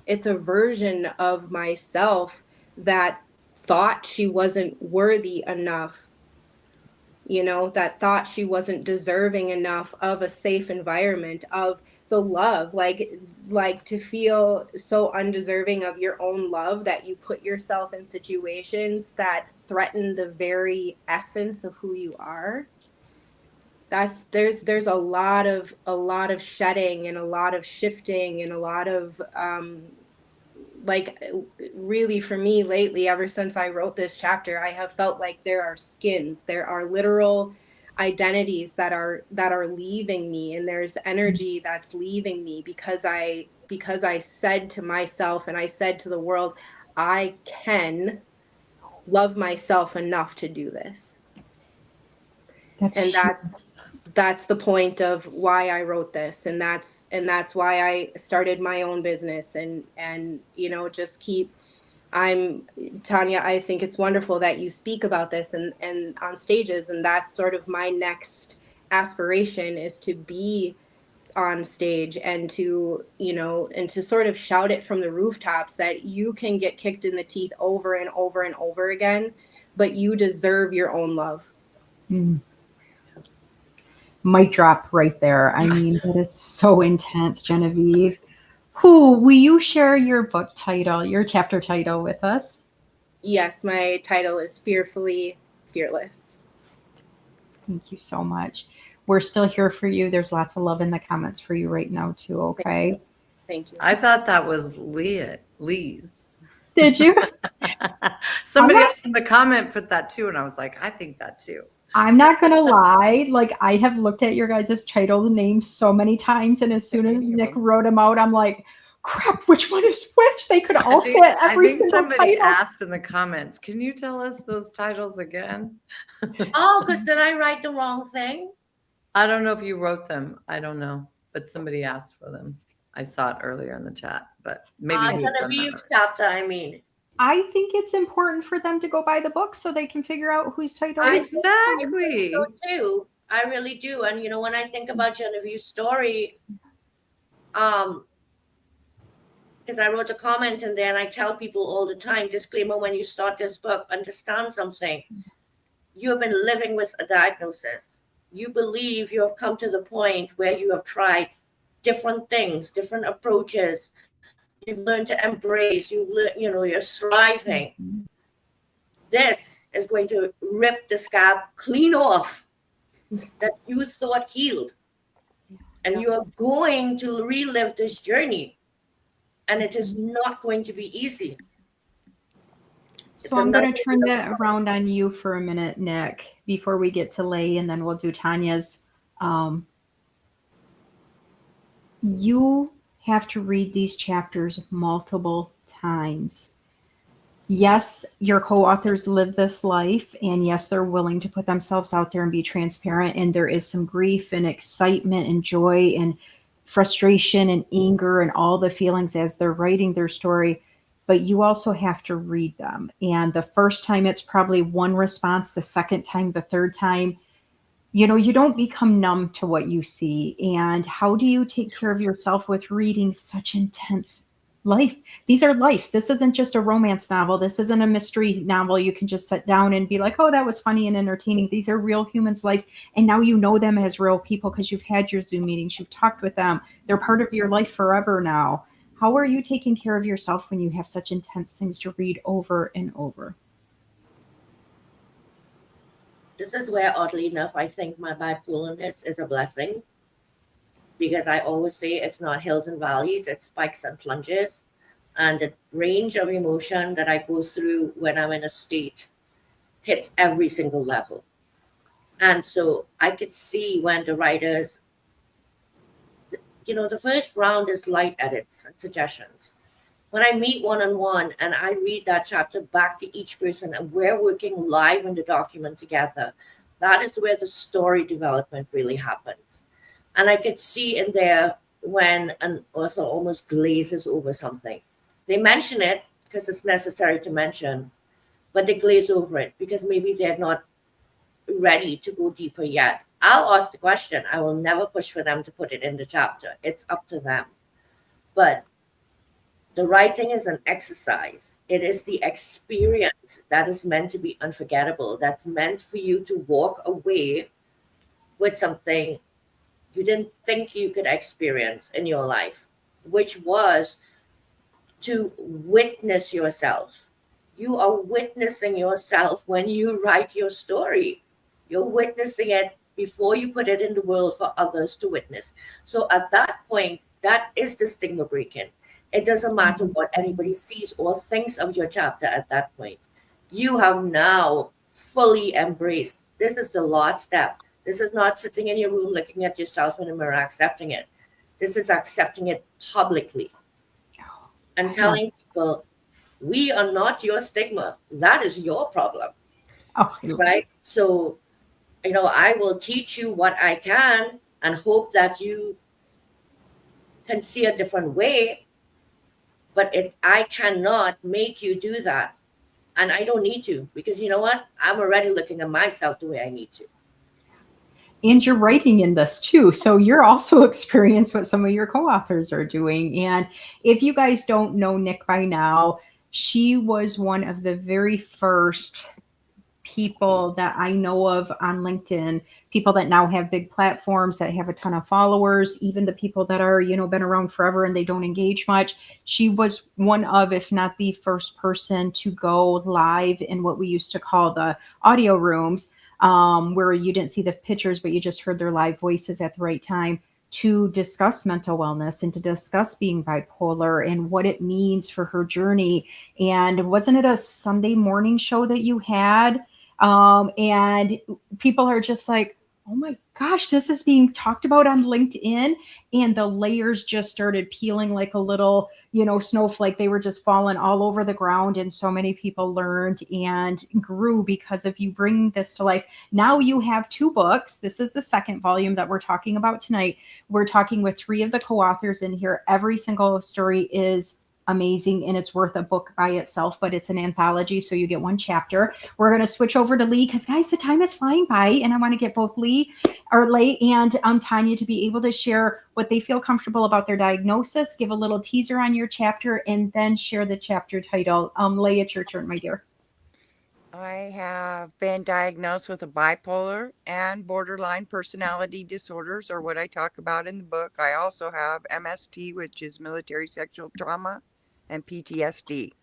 it's a version of myself that thought she wasn't worthy enough, you know, that thought she wasn't deserving enough of a safe environment, of the love, like to feel so undeserving of your own love that you put yourself in situations that threaten the very essence of who you are. There's a lot of shedding and a lot of shifting and a lot of like, really, for me lately, ever since I wrote this chapter, I have felt like there are skins, there are literal identities that are leaving me, and there's energy that's leaving me, because I said to myself and I said to the world, I can love myself enough to do this. That's And huge. that's the point of why I wrote this, and that's why I started my own business, and you know, just keep. I'm Tanya, I think it's wonderful that you speak about this and on stages, and that's sort of my next aspiration, is to be on stage and to, you know, and to sort of shout it from the rooftops that you can get kicked in the teeth over and over and over again, but you deserve your own love. Mm. Mic drop right there. I mean, that is so intense, Genevieve. Who will you share your book title, your chapter title with us? Yes, my title is Fearfully Fearless. Thank you so much. We're still here for you. There's lots of love in the comments for you right now, too. Okay. Thank you. I thought that was Lee's. Did you? I'm Somebody not. else in the comment put that too, and I was like, I think that too. I'm not gonna lie. Like, I have looked at your guys' titles and names so many times, and as soon as Nick wrote them out, I'm like, "Crap! Which one is which?" They could all fit I every think single somebody title. asked in the comments, can you tell us those titles again? Oh, because did I write the wrong thing? I don't know if you wrote them. I don't know, but somebody asked for them. I saw it earlier in the chat, but maybe we've done that Genevieve's already. chapter, I mean. I think it's important for them to go buy the book so they can figure out whose title I is. think Exactly. so too. I really do. And you know, when I think about Genevieve's story, because I wrote a comment in there and I tell people all the time, disclaimer, when you start this book, understand something. You have been living with a diagnosis. You believe you have come to the point where you have tried different things, different approaches. You've learned to embrace, you're thriving. This is going to rip the scab clean off that you thought healed. And you are going to relive this journey. And it is not going to be easy. So I'm going to turn that around on you for a minute, Nick, before we get to Leigh, and then we'll do Tanya's. You have to read these chapters multiple times. Yes, your co-authors live this life, and yes, they're willing to put themselves out there and be transparent, and there is some grief and excitement and joy and frustration and anger and all the feelings as they're writing their story, but you also have to read them. And the first time it's probably one response, the second time, the third time, you don't become numb to what you see. And how do you take care of yourself with reading such intense life? These are lives. This isn't just a romance novel. This isn't a mystery novel. You can just sit down and be like, oh, that was funny and entertaining. These are real humans' lives. And now you know them as real people because you've had your Zoom meetings. You've talked with them. They're part of your life forever now. How are you taking care of yourself when you have such intense things to read over and over? This is where, oddly enough, I think my bipolarness is a blessing, because I always say it's not hills and valleys, it's spikes and plunges. And the range of emotion that I go through when I'm in a state hits every single level. And so I could see when the writers, the first round is light edits and suggestions. When I meet one-on-one and I read that chapter back to each person and we're working live in the document together, that is where the story development really happens. And I could see in there when an author almost glazes over something. They mention it because it's necessary to mention, but they glaze over it because maybe they're not ready to go deeper yet. I'll ask the question. I will never push for them to put it in the chapter. It's up to them. But the writing is an exercise. It is the experience that is meant to be unforgettable. That's meant for you to walk away with something you didn't think you could experience in your life, which was to witness yourself. You are witnessing yourself when you write your story. You're witnessing it before you put it in the world for others to witness. So at that point, that is the stigma breaking. It doesn't matter what anybody sees or thinks of your chapter at that point. You have now fully embraced. This is the last step. This is not sitting in your room looking at yourself in the mirror, accepting it. This is accepting it publicly and telling people, we are not your stigma. That is your problem. Right? So, I will teach you what I can and hope that you can see a different way. But I cannot make you do that. And I don't need to, because you know what? I'm already looking at myself the way I need to. And you're writing in this too. So you're also experiencing what some of your co-authors are doing. And if you guys don't know Nick by now, she was one of the very first people that I know of on LinkedIn, people that now have big platforms that have a ton of followers, even the people that are, been around forever and they don't engage much. She was one of, if not the first person to go live in what we used to call the audio rooms, where you didn't see the pictures, but you just heard their live voices at the right time, to discuss mental wellness and to discuss being bipolar and what it means for her journey. And wasn't it a Sunday morning show that you had? And people are just like, Oh my gosh, this is being talked about on LinkedIn, and the layers just started peeling like a little, snowflake. They were just falling all over the ground, and so many people learned and grew because of you bringing this to life. Now you have two books. This is the second volume that we're talking about tonight. We're talking with three of the co-authors in here. Every single story is amazing and it's worth a book by itself, but it's an anthology, so you get one chapter. We're going to switch over to Leigh because, guys, the time is flying by, and I want to get both Leigh and Tanya to be able to share what they feel comfortable about their diagnosis, give a little teaser on your chapter, and then share the chapter title. Leigh, it's your turn, my dear. I have been diagnosed with a bipolar and borderline personality disorders, or what I talk about in the book. I also have MST, which is military sexual trauma, and PTSD.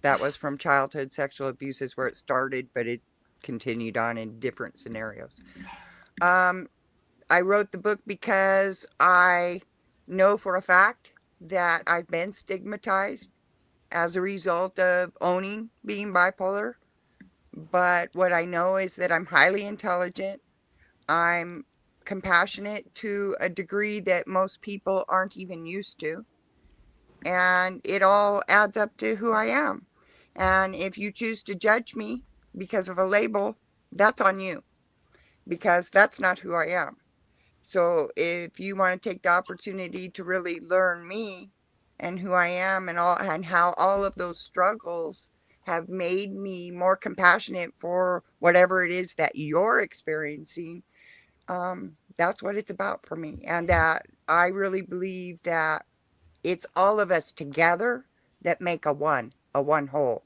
That was from childhood sexual abuse is where it started, but it continued on in different scenarios. I wrote the book because I know for a fact that I've been stigmatized as a result of owning being bipolar. But what I know is that I'm highly intelligent. I'm compassionate to a degree that most people aren't even used to. And it all adds up to who I am. And if you choose to judge me because of a label, that's on you, because that's not who I am. So if you want to take the opportunity to really learn me and who I am and how all of those struggles have made me more compassionate for whatever it is that you're experiencing, that's what it's about for me. And that I really believe that it's all of us together that make a one whole.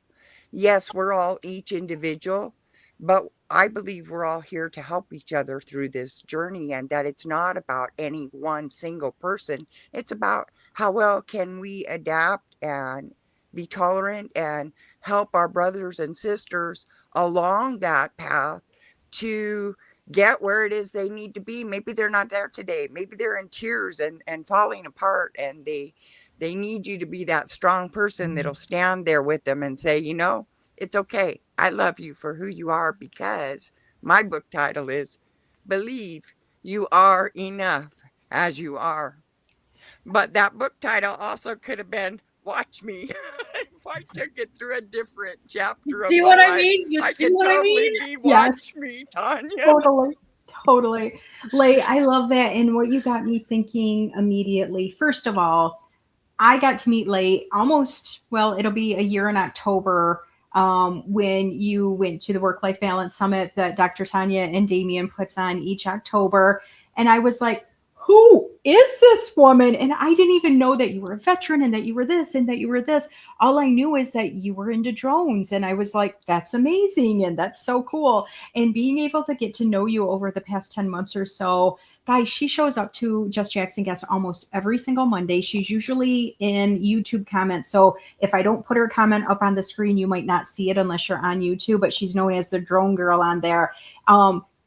Yes, we're all each individual, but I believe we're all here to help each other through this journey, and that it's not about any one single person. It's about how well can we adapt and be tolerant and help our brothers and sisters along that path to get where it is they need to be. Maybe they're not there today. Maybe they're in tears and falling apart, and they need you to be that strong person that'll stand there with them and say, it's okay. I love you for who you are, because my book title is Believe You Are Enough as You Are. But that book title also could have been Watch Me. If I took it through a different chapter of See my what I life, mean? You I see could what I totally mean? be Yes. Watch Me, Tanya. Totally. Leigh, I love that. And what you got me thinking immediately, first of all, I got to meet Leigh it'll be a year in October, when you went to the Work Life Balance Summit that Dr. Tanya and Damien puts on each October. And I was like, who is this woman? And I didn't even know that you were a veteran and that you were this and that you were this. All I knew is that you were into drones. And I was like, that's amazing. And that's so cool. And being able to get to know you over the past 10 months or so, guys, she shows up to Just Jackson Guest almost every single Monday. She's usually in YouTube comments. So if I don't put her comment up on the screen, you might not see it unless you're on YouTube, but she's known as the drone girl on there.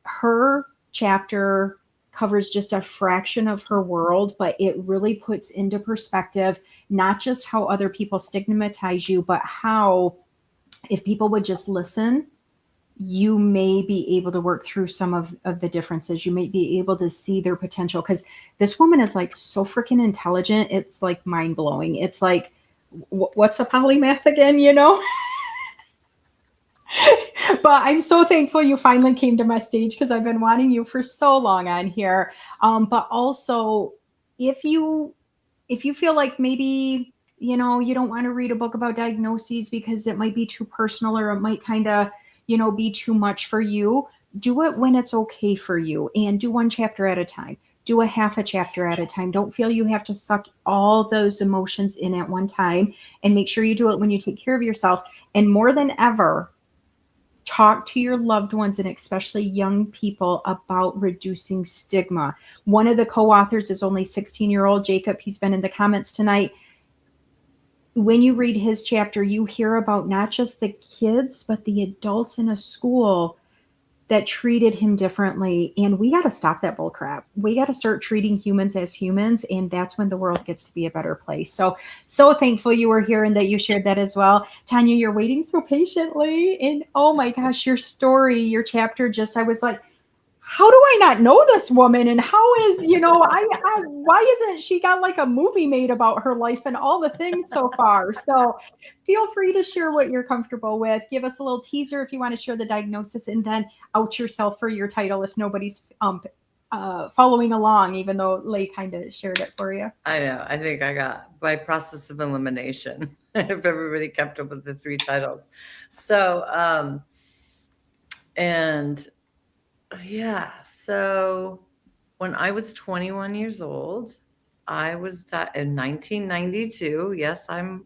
Her chapter covers just a fraction of her world, but it really puts into perspective not just how other people stigmatize you, but how if people would just listen, you may be able to work through some of the differences. You may be able to see their potential, because this woman is like so freaking intelligent. It's like mind blowing. It's like, what's a polymath again, But I'm so thankful you finally came to my stage, because I've been wanting you for so long on here. But also, if you feel like maybe, you don't want to read a book about diagnoses because it might be too personal, or it might kind of, be too much for you, do it when it's okay for you, and do one chapter at a time. Do a half a chapter at a time. Don't feel you have to suck all those emotions in at one time, and make sure you do it when you take care of yourself. And more than ever, talk to your loved ones, and especially young people, about reducing stigma. One of the co-authors is only 16-year-old Jacob. He's been in the comments tonight. When you read his chapter, you hear about not just the kids, but the adults in a school that treated him differently. And we got to stop that bull crap. We got to start treating humans as humans. And that's when the world gets to be a better place. So thankful you were here and that you shared that as well. Tanya, you're waiting so patiently. And oh my gosh, your story, your chapter, I was like, how do I not know this woman? And how is, why isn't she got like a movie made about her life and all the things so far? So feel free to share what you're comfortable with. Give us a little teaser if you want to share the diagnosis, and then out yourself for your title if nobody's following along, even though Leigh kind of shared it for you. I know. I think I got by process of elimination if everybody kept up with the 3 titles. So, and yeah, so when I was 21 years old, I was in 1992. Yes, I'm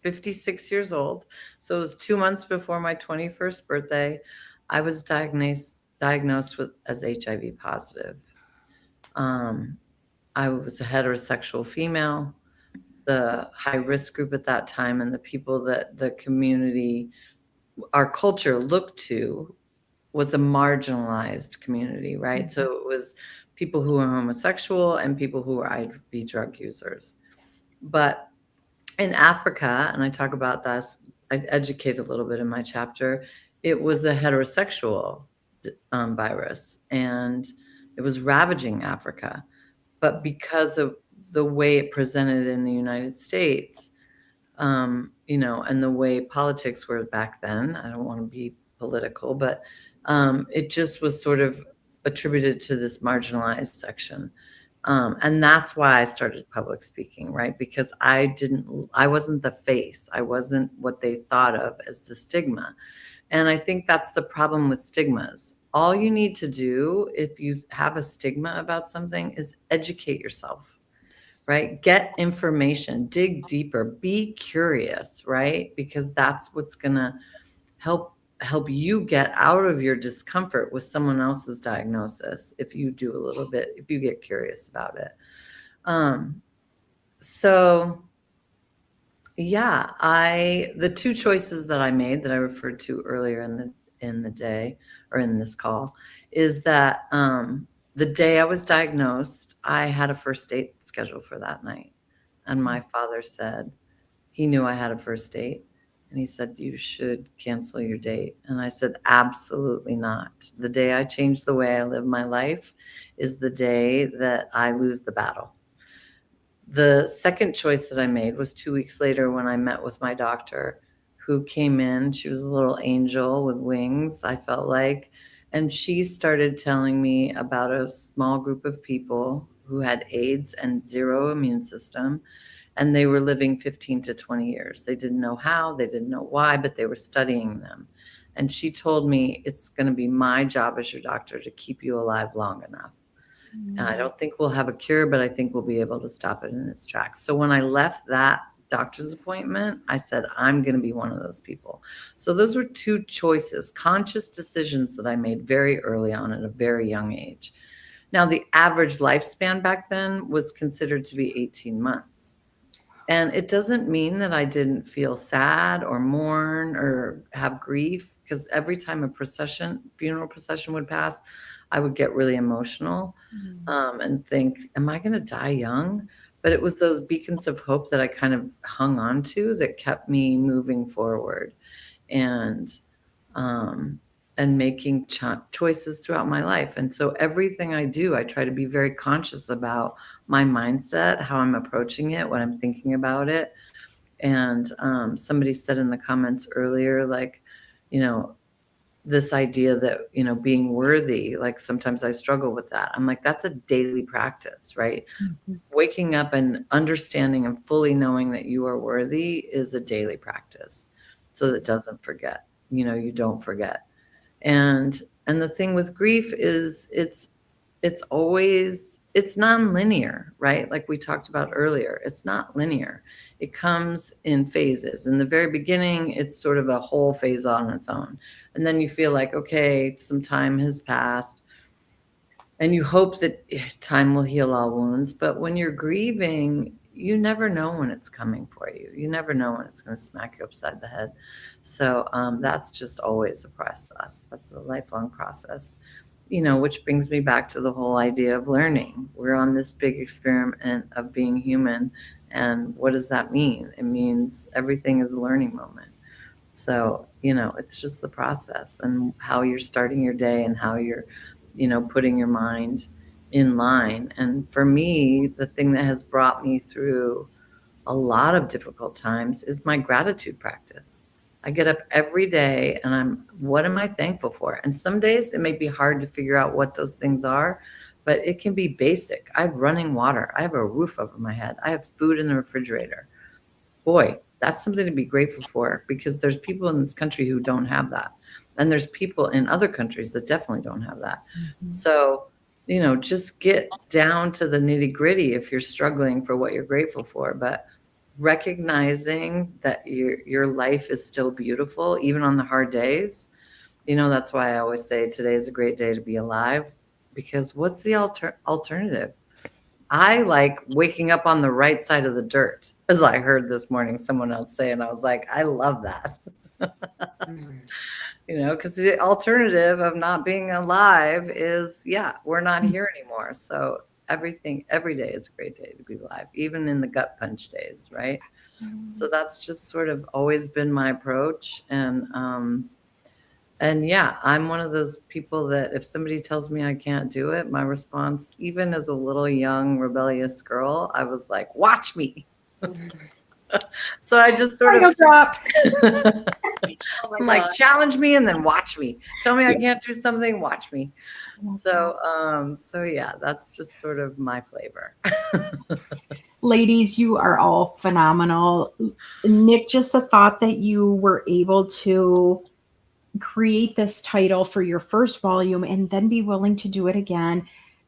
56 years old. So it was 2 months before my 21st birthday. I was diagnosed with as HIV positive. I was a heterosexual female. The high risk group at that time and the people that the community, our culture looked to was a marginalized community, right? So it was people who were homosexual and people who were IV drug users. But in Africa, and I talk about this, I educate a little bit in my chapter, it was a heterosexual virus and it was ravaging Africa. But because of the way it presented in the United States, and the way politics were back then, I don't want to be political, but it just was sort of attributed to this marginalized section. And that's why I started public speaking, right? Because I wasn't the face. I wasn't what they thought of as the stigma. And I think that's the problem with stigmas. All you need to do if you have a stigma about something is educate yourself, right? Get information, dig deeper, be curious, right? Because that's what's going to help you get out of your discomfort with someone else's diagnosis if you do a little bit, if you get curious about it. So yeah, the 2 choices that I made that I referred to earlier in the day or in this call is that the day I was diagnosed, I had a first date scheduled for that night. And my father said, he knew I had a first date. And he said, you should cancel your date. And I said, absolutely not. The day I change the way I live my life is the day that I lose the battle. The second choice that I made was 2 weeks later when I met with my doctor, who came in. She was a little angel with wings, I felt like. And she started telling me about a small group of people who had AIDS and 0 immune system. And they were living 15 to 20 years. They didn't know how, they didn't know why, but they were studying them. And she told me, it's going to be my job as your doctor to keep you alive long enough. And I don't think we'll have a cure, but I think we'll be able to stop it in its tracks. So when I left that doctor's appointment, I said, I'm going to be one of those people. So those were 2 choices, conscious decisions that I made very early on at a very young age. Now, the average lifespan back then was considered to be 18 months. And it doesn't mean that I didn't feel sad or mourn or have grief, because every time a funeral procession would pass, I would get really emotional and think, am I going to die young? But it was those beacons of hope that I kind of hung on to that kept me moving forward and making choices throughout my life. And so everything I do, I try to be very conscious about my mindset, how I'm approaching it, what I'm thinking about it. And somebody said in the comments earlier, like, this idea that, being worthy, like sometimes I struggle with that. I'm like, that's a daily practice, right? Mm-hmm. Waking up and understanding and fully knowing that you are worthy is a daily practice. So that doesn't forget, you don't forget. And the thing with grief is it's nonlinear, right? Like we talked about earlier, it's not linear. It comes in phases. In the very beginning, it's sort of a whole phase on its own. And then you feel like, okay, some time has passed. And you hope that time will heal all wounds. But when you're grieving, you never know when it's coming for you. You never know when it's going to smack you upside the head. So that's just always a process. That's a lifelong process. Which brings me back to the whole idea of learning. We're on this big experiment of being human. And what does that mean? It means everything is a learning moment. So, it's just the process and how you're starting your day and how you're putting your mind in line. And for me, the thing that has brought me through a lot of difficult times is my gratitude practice. I get up every day and what am I thankful for? And some days it may be hard to figure out what those things are, but it can be basic. I have running water. I have a roof over my head. I have food in the refrigerator. Boy, that's something to be grateful for, because there's people in this country who don't have that. And there's people in other countries that definitely don't have that. Mm-hmm. So, just get down to the nitty gritty if you're struggling for what you're grateful for, but recognizing that your life is still beautiful, even on the hard days. That's why I always say today is a great day to be alive, because what's the alternative? I like waking up on the right side of the dirt, as I heard this morning someone else say, and I was like, I love that. Because the alternative of not being alive is, we're not here anymore. So every day is a great day to be alive, even in the gut punch days, right? Mm-hmm. So that's just sort of always been my approach. And I'm one of those people that if somebody tells me I can't do it, my response, even as a little young rebellious girl, I was like, watch me. So I just sort of drop. I'm like, challenge me and then watch me. Tell me I can't do something, watch me. So that's just sort of my flavor. Ladies, you are all phenomenal. Nick, just the thought that you were able to create this title for your first volume and then be willing to do it again,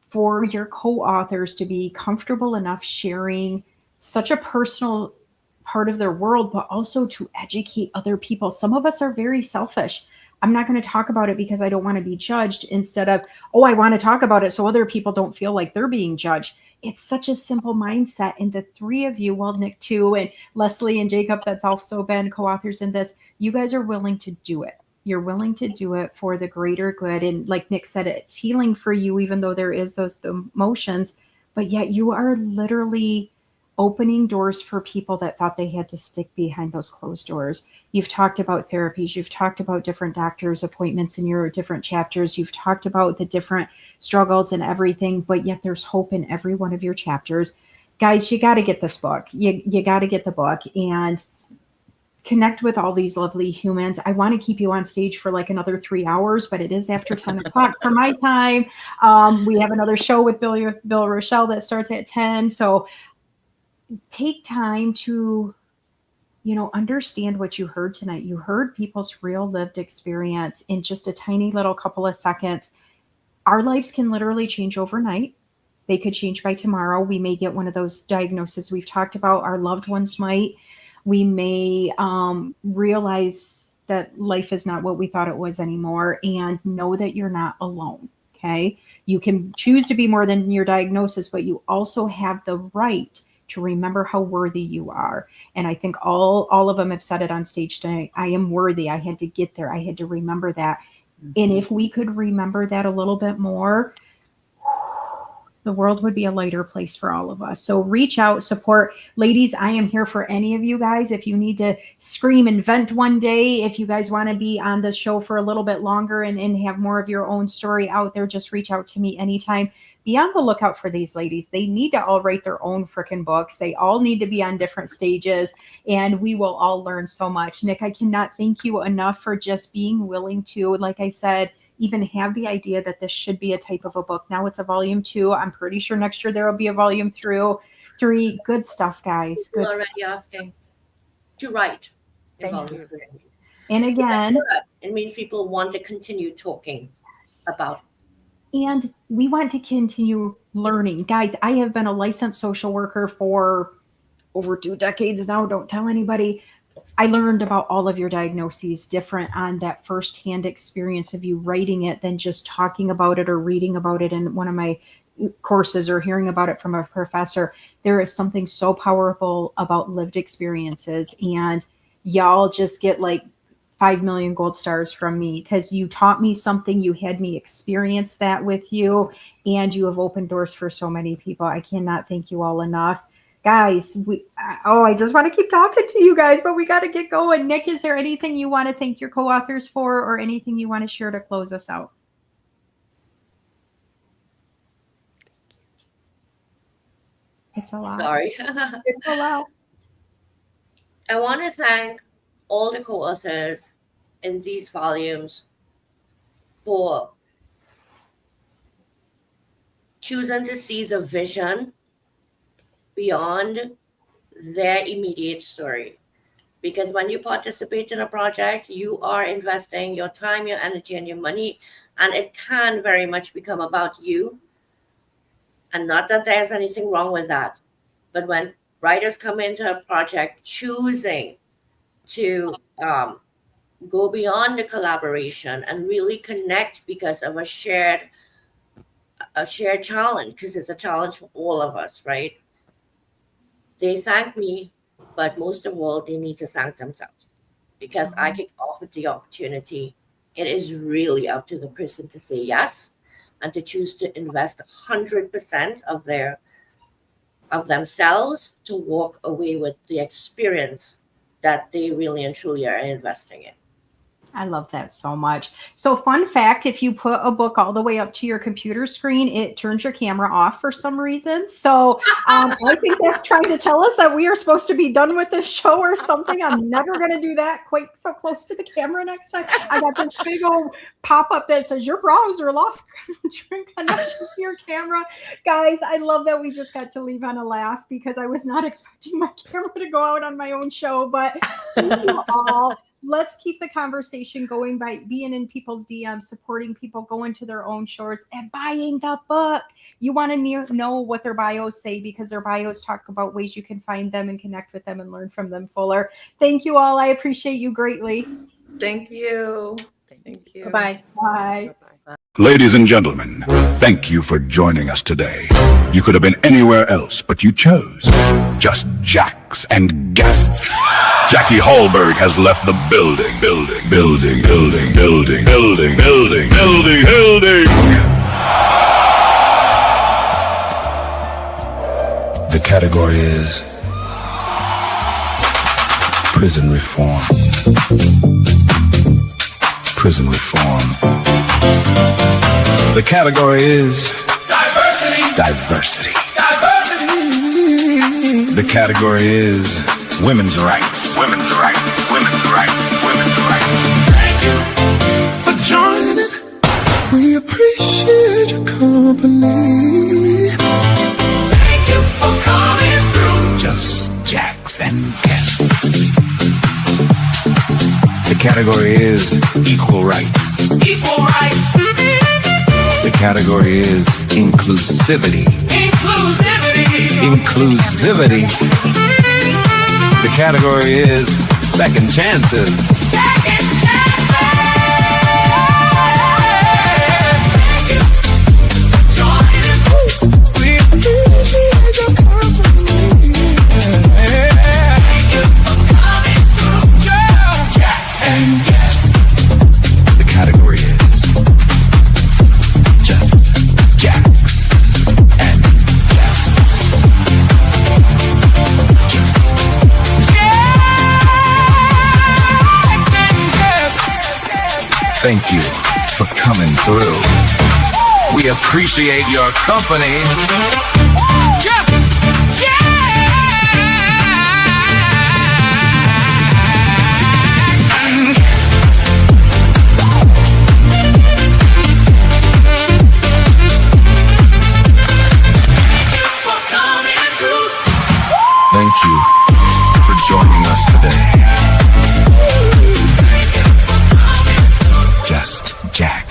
for your co-authors to be comfortable enough sharing such a personal part of their world, but also to educate other people. Some of us are very selfish. I'm not going to talk about it because I don't want to be judged, instead of, I want to talk about it so other people don't feel like they're being judged. It's such a simple mindset. And the three of you, well, Nick too, and Leslie and Jacob, that's also been co-authors in this, you guys are willing to do it. You're willing to do it for the greater good. And like Nick said, it's healing for you, even though there is those emotions, but yet you are literally opening doors for people that thought they had to stick behind those closed doors. You've talked about therapies. You've talked about different doctors' appointments in your different chapters. You've talked about the different struggles and everything, but yet there's hope in every one of your chapters. Guys, you got to get this book. You got to get the book and connect with all these lovely humans. I want to keep you on stage for like another 3 hours, but it is after 10 o'clock for my time. We have another show with Bill Rochelle that starts at 10. So take time to, understand what you heard tonight. You heard people's real lived experience in just a tiny little couple of seconds. Our lives can literally change overnight. They could change by tomorrow. We may get one of those diagnoses we've talked about. Our loved ones might. We may realize that life is not what we thought it was anymore, and know that you're not alone, okay? You can choose to be more than your diagnosis, but you also have the right to remember how worthy you are. And I think all of them have said it on stage tonight. I am worthy. I had to get there. I had to remember that. Mm-hmm. And if we could remember that a little bit more, the world would be a lighter place for all of us. So reach out, support. Ladies, I am here for any of you guys. If you need to scream and vent one day, if you guys want to be on the show for a little bit longer and have more of your own story out there, just reach out to me anytime. Be on the lookout for these ladies. They need to all write their own freaking books. They all need to be on different stages, and we will all learn so much. Nick, I cannot thank you enough for just being willing to, like I said, even have the idea that this should be a type of a book. Now it's a volume 2. I'm pretty sure next year there will be a volume 3. Good stuff, guys. People are already asking to write. Thank you. And again, it means people want to continue talking about. And we want to continue learning. Guys, I have been a licensed social worker for over 2 decades now. Don't tell anybody. I learned about all of your diagnoses different on that firsthand experience of you writing it than just talking about it or reading about it in one of my courses or hearing about it from a professor. There is something so powerful about lived experiences, and y'all just get like 5 million gold stars from me because you taught me something. You had me experience that with you, and you have opened doors for so many people. I cannot thank you all enough. Guys, I just want to keep talking to you guys, but we got to get going. Nick, is there anything you want to thank your co-authors for or anything you want to share to close us out? It's a lot. Sorry. It's a lot. I want to thank all the co-authors in these volumes for choosing to see the vision beyond their immediate story. Because when you participate in a project, you are investing your time, your energy, and your money, and it can very much become about you. And not that there's anything wrong with that, but when writers come into a project choosing to go beyond the collaboration and really connect because of a shared challenge, because it's a challenge for all of us, right? They thank me, but most of all, they need to thank themselves because I kicked off with the opportunity. It is really up to the person to say yes and to choose to invest 100% of themselves to walk away with the experience that they really and truly are investing in. I love that so much. So fun fact, if you put a book all the way up to your computer screen, it turns your camera off for some reason. So I think that's trying to tell us that we are supposed to be done with this show or something. I'm never going to do that quite so close to the camera next time. I got this big old pop-up that says your browser lost connection to your camera. Guys, I love that we just got to leave on a laugh because I was not expecting my camera to go out on my own show, but thank you all. Let's keep the conversation going by being in people's DMs, supporting people, going to their own shorts, and buying the book. You want to know what their bios say because their bios talk about ways you can find them and connect with them and learn from them fuller. Thank you all. I appreciate you greatly. Thank you. Thank you. Bye. Bye. Ladies and gentlemen, thank you for joining us today. You could have been anywhere else, but you chose just jacks and guests. Jackie Hallberg has left the building. The category is prison reform. Prison reform. The category is diversity. The category is women's rights. Thank you for joining. We appreciate your company. Thank you for coming through. Just jacks and guests. The category is equal rights. The category is inclusivity. The category is second chances. We appreciate your company. Thank you for coming through. Jacks and guests. The category is just jacks and guests. Just jacks and guests. Thank you for coming through. We appreciate your company. Just thank you for joining us today. Just Jack.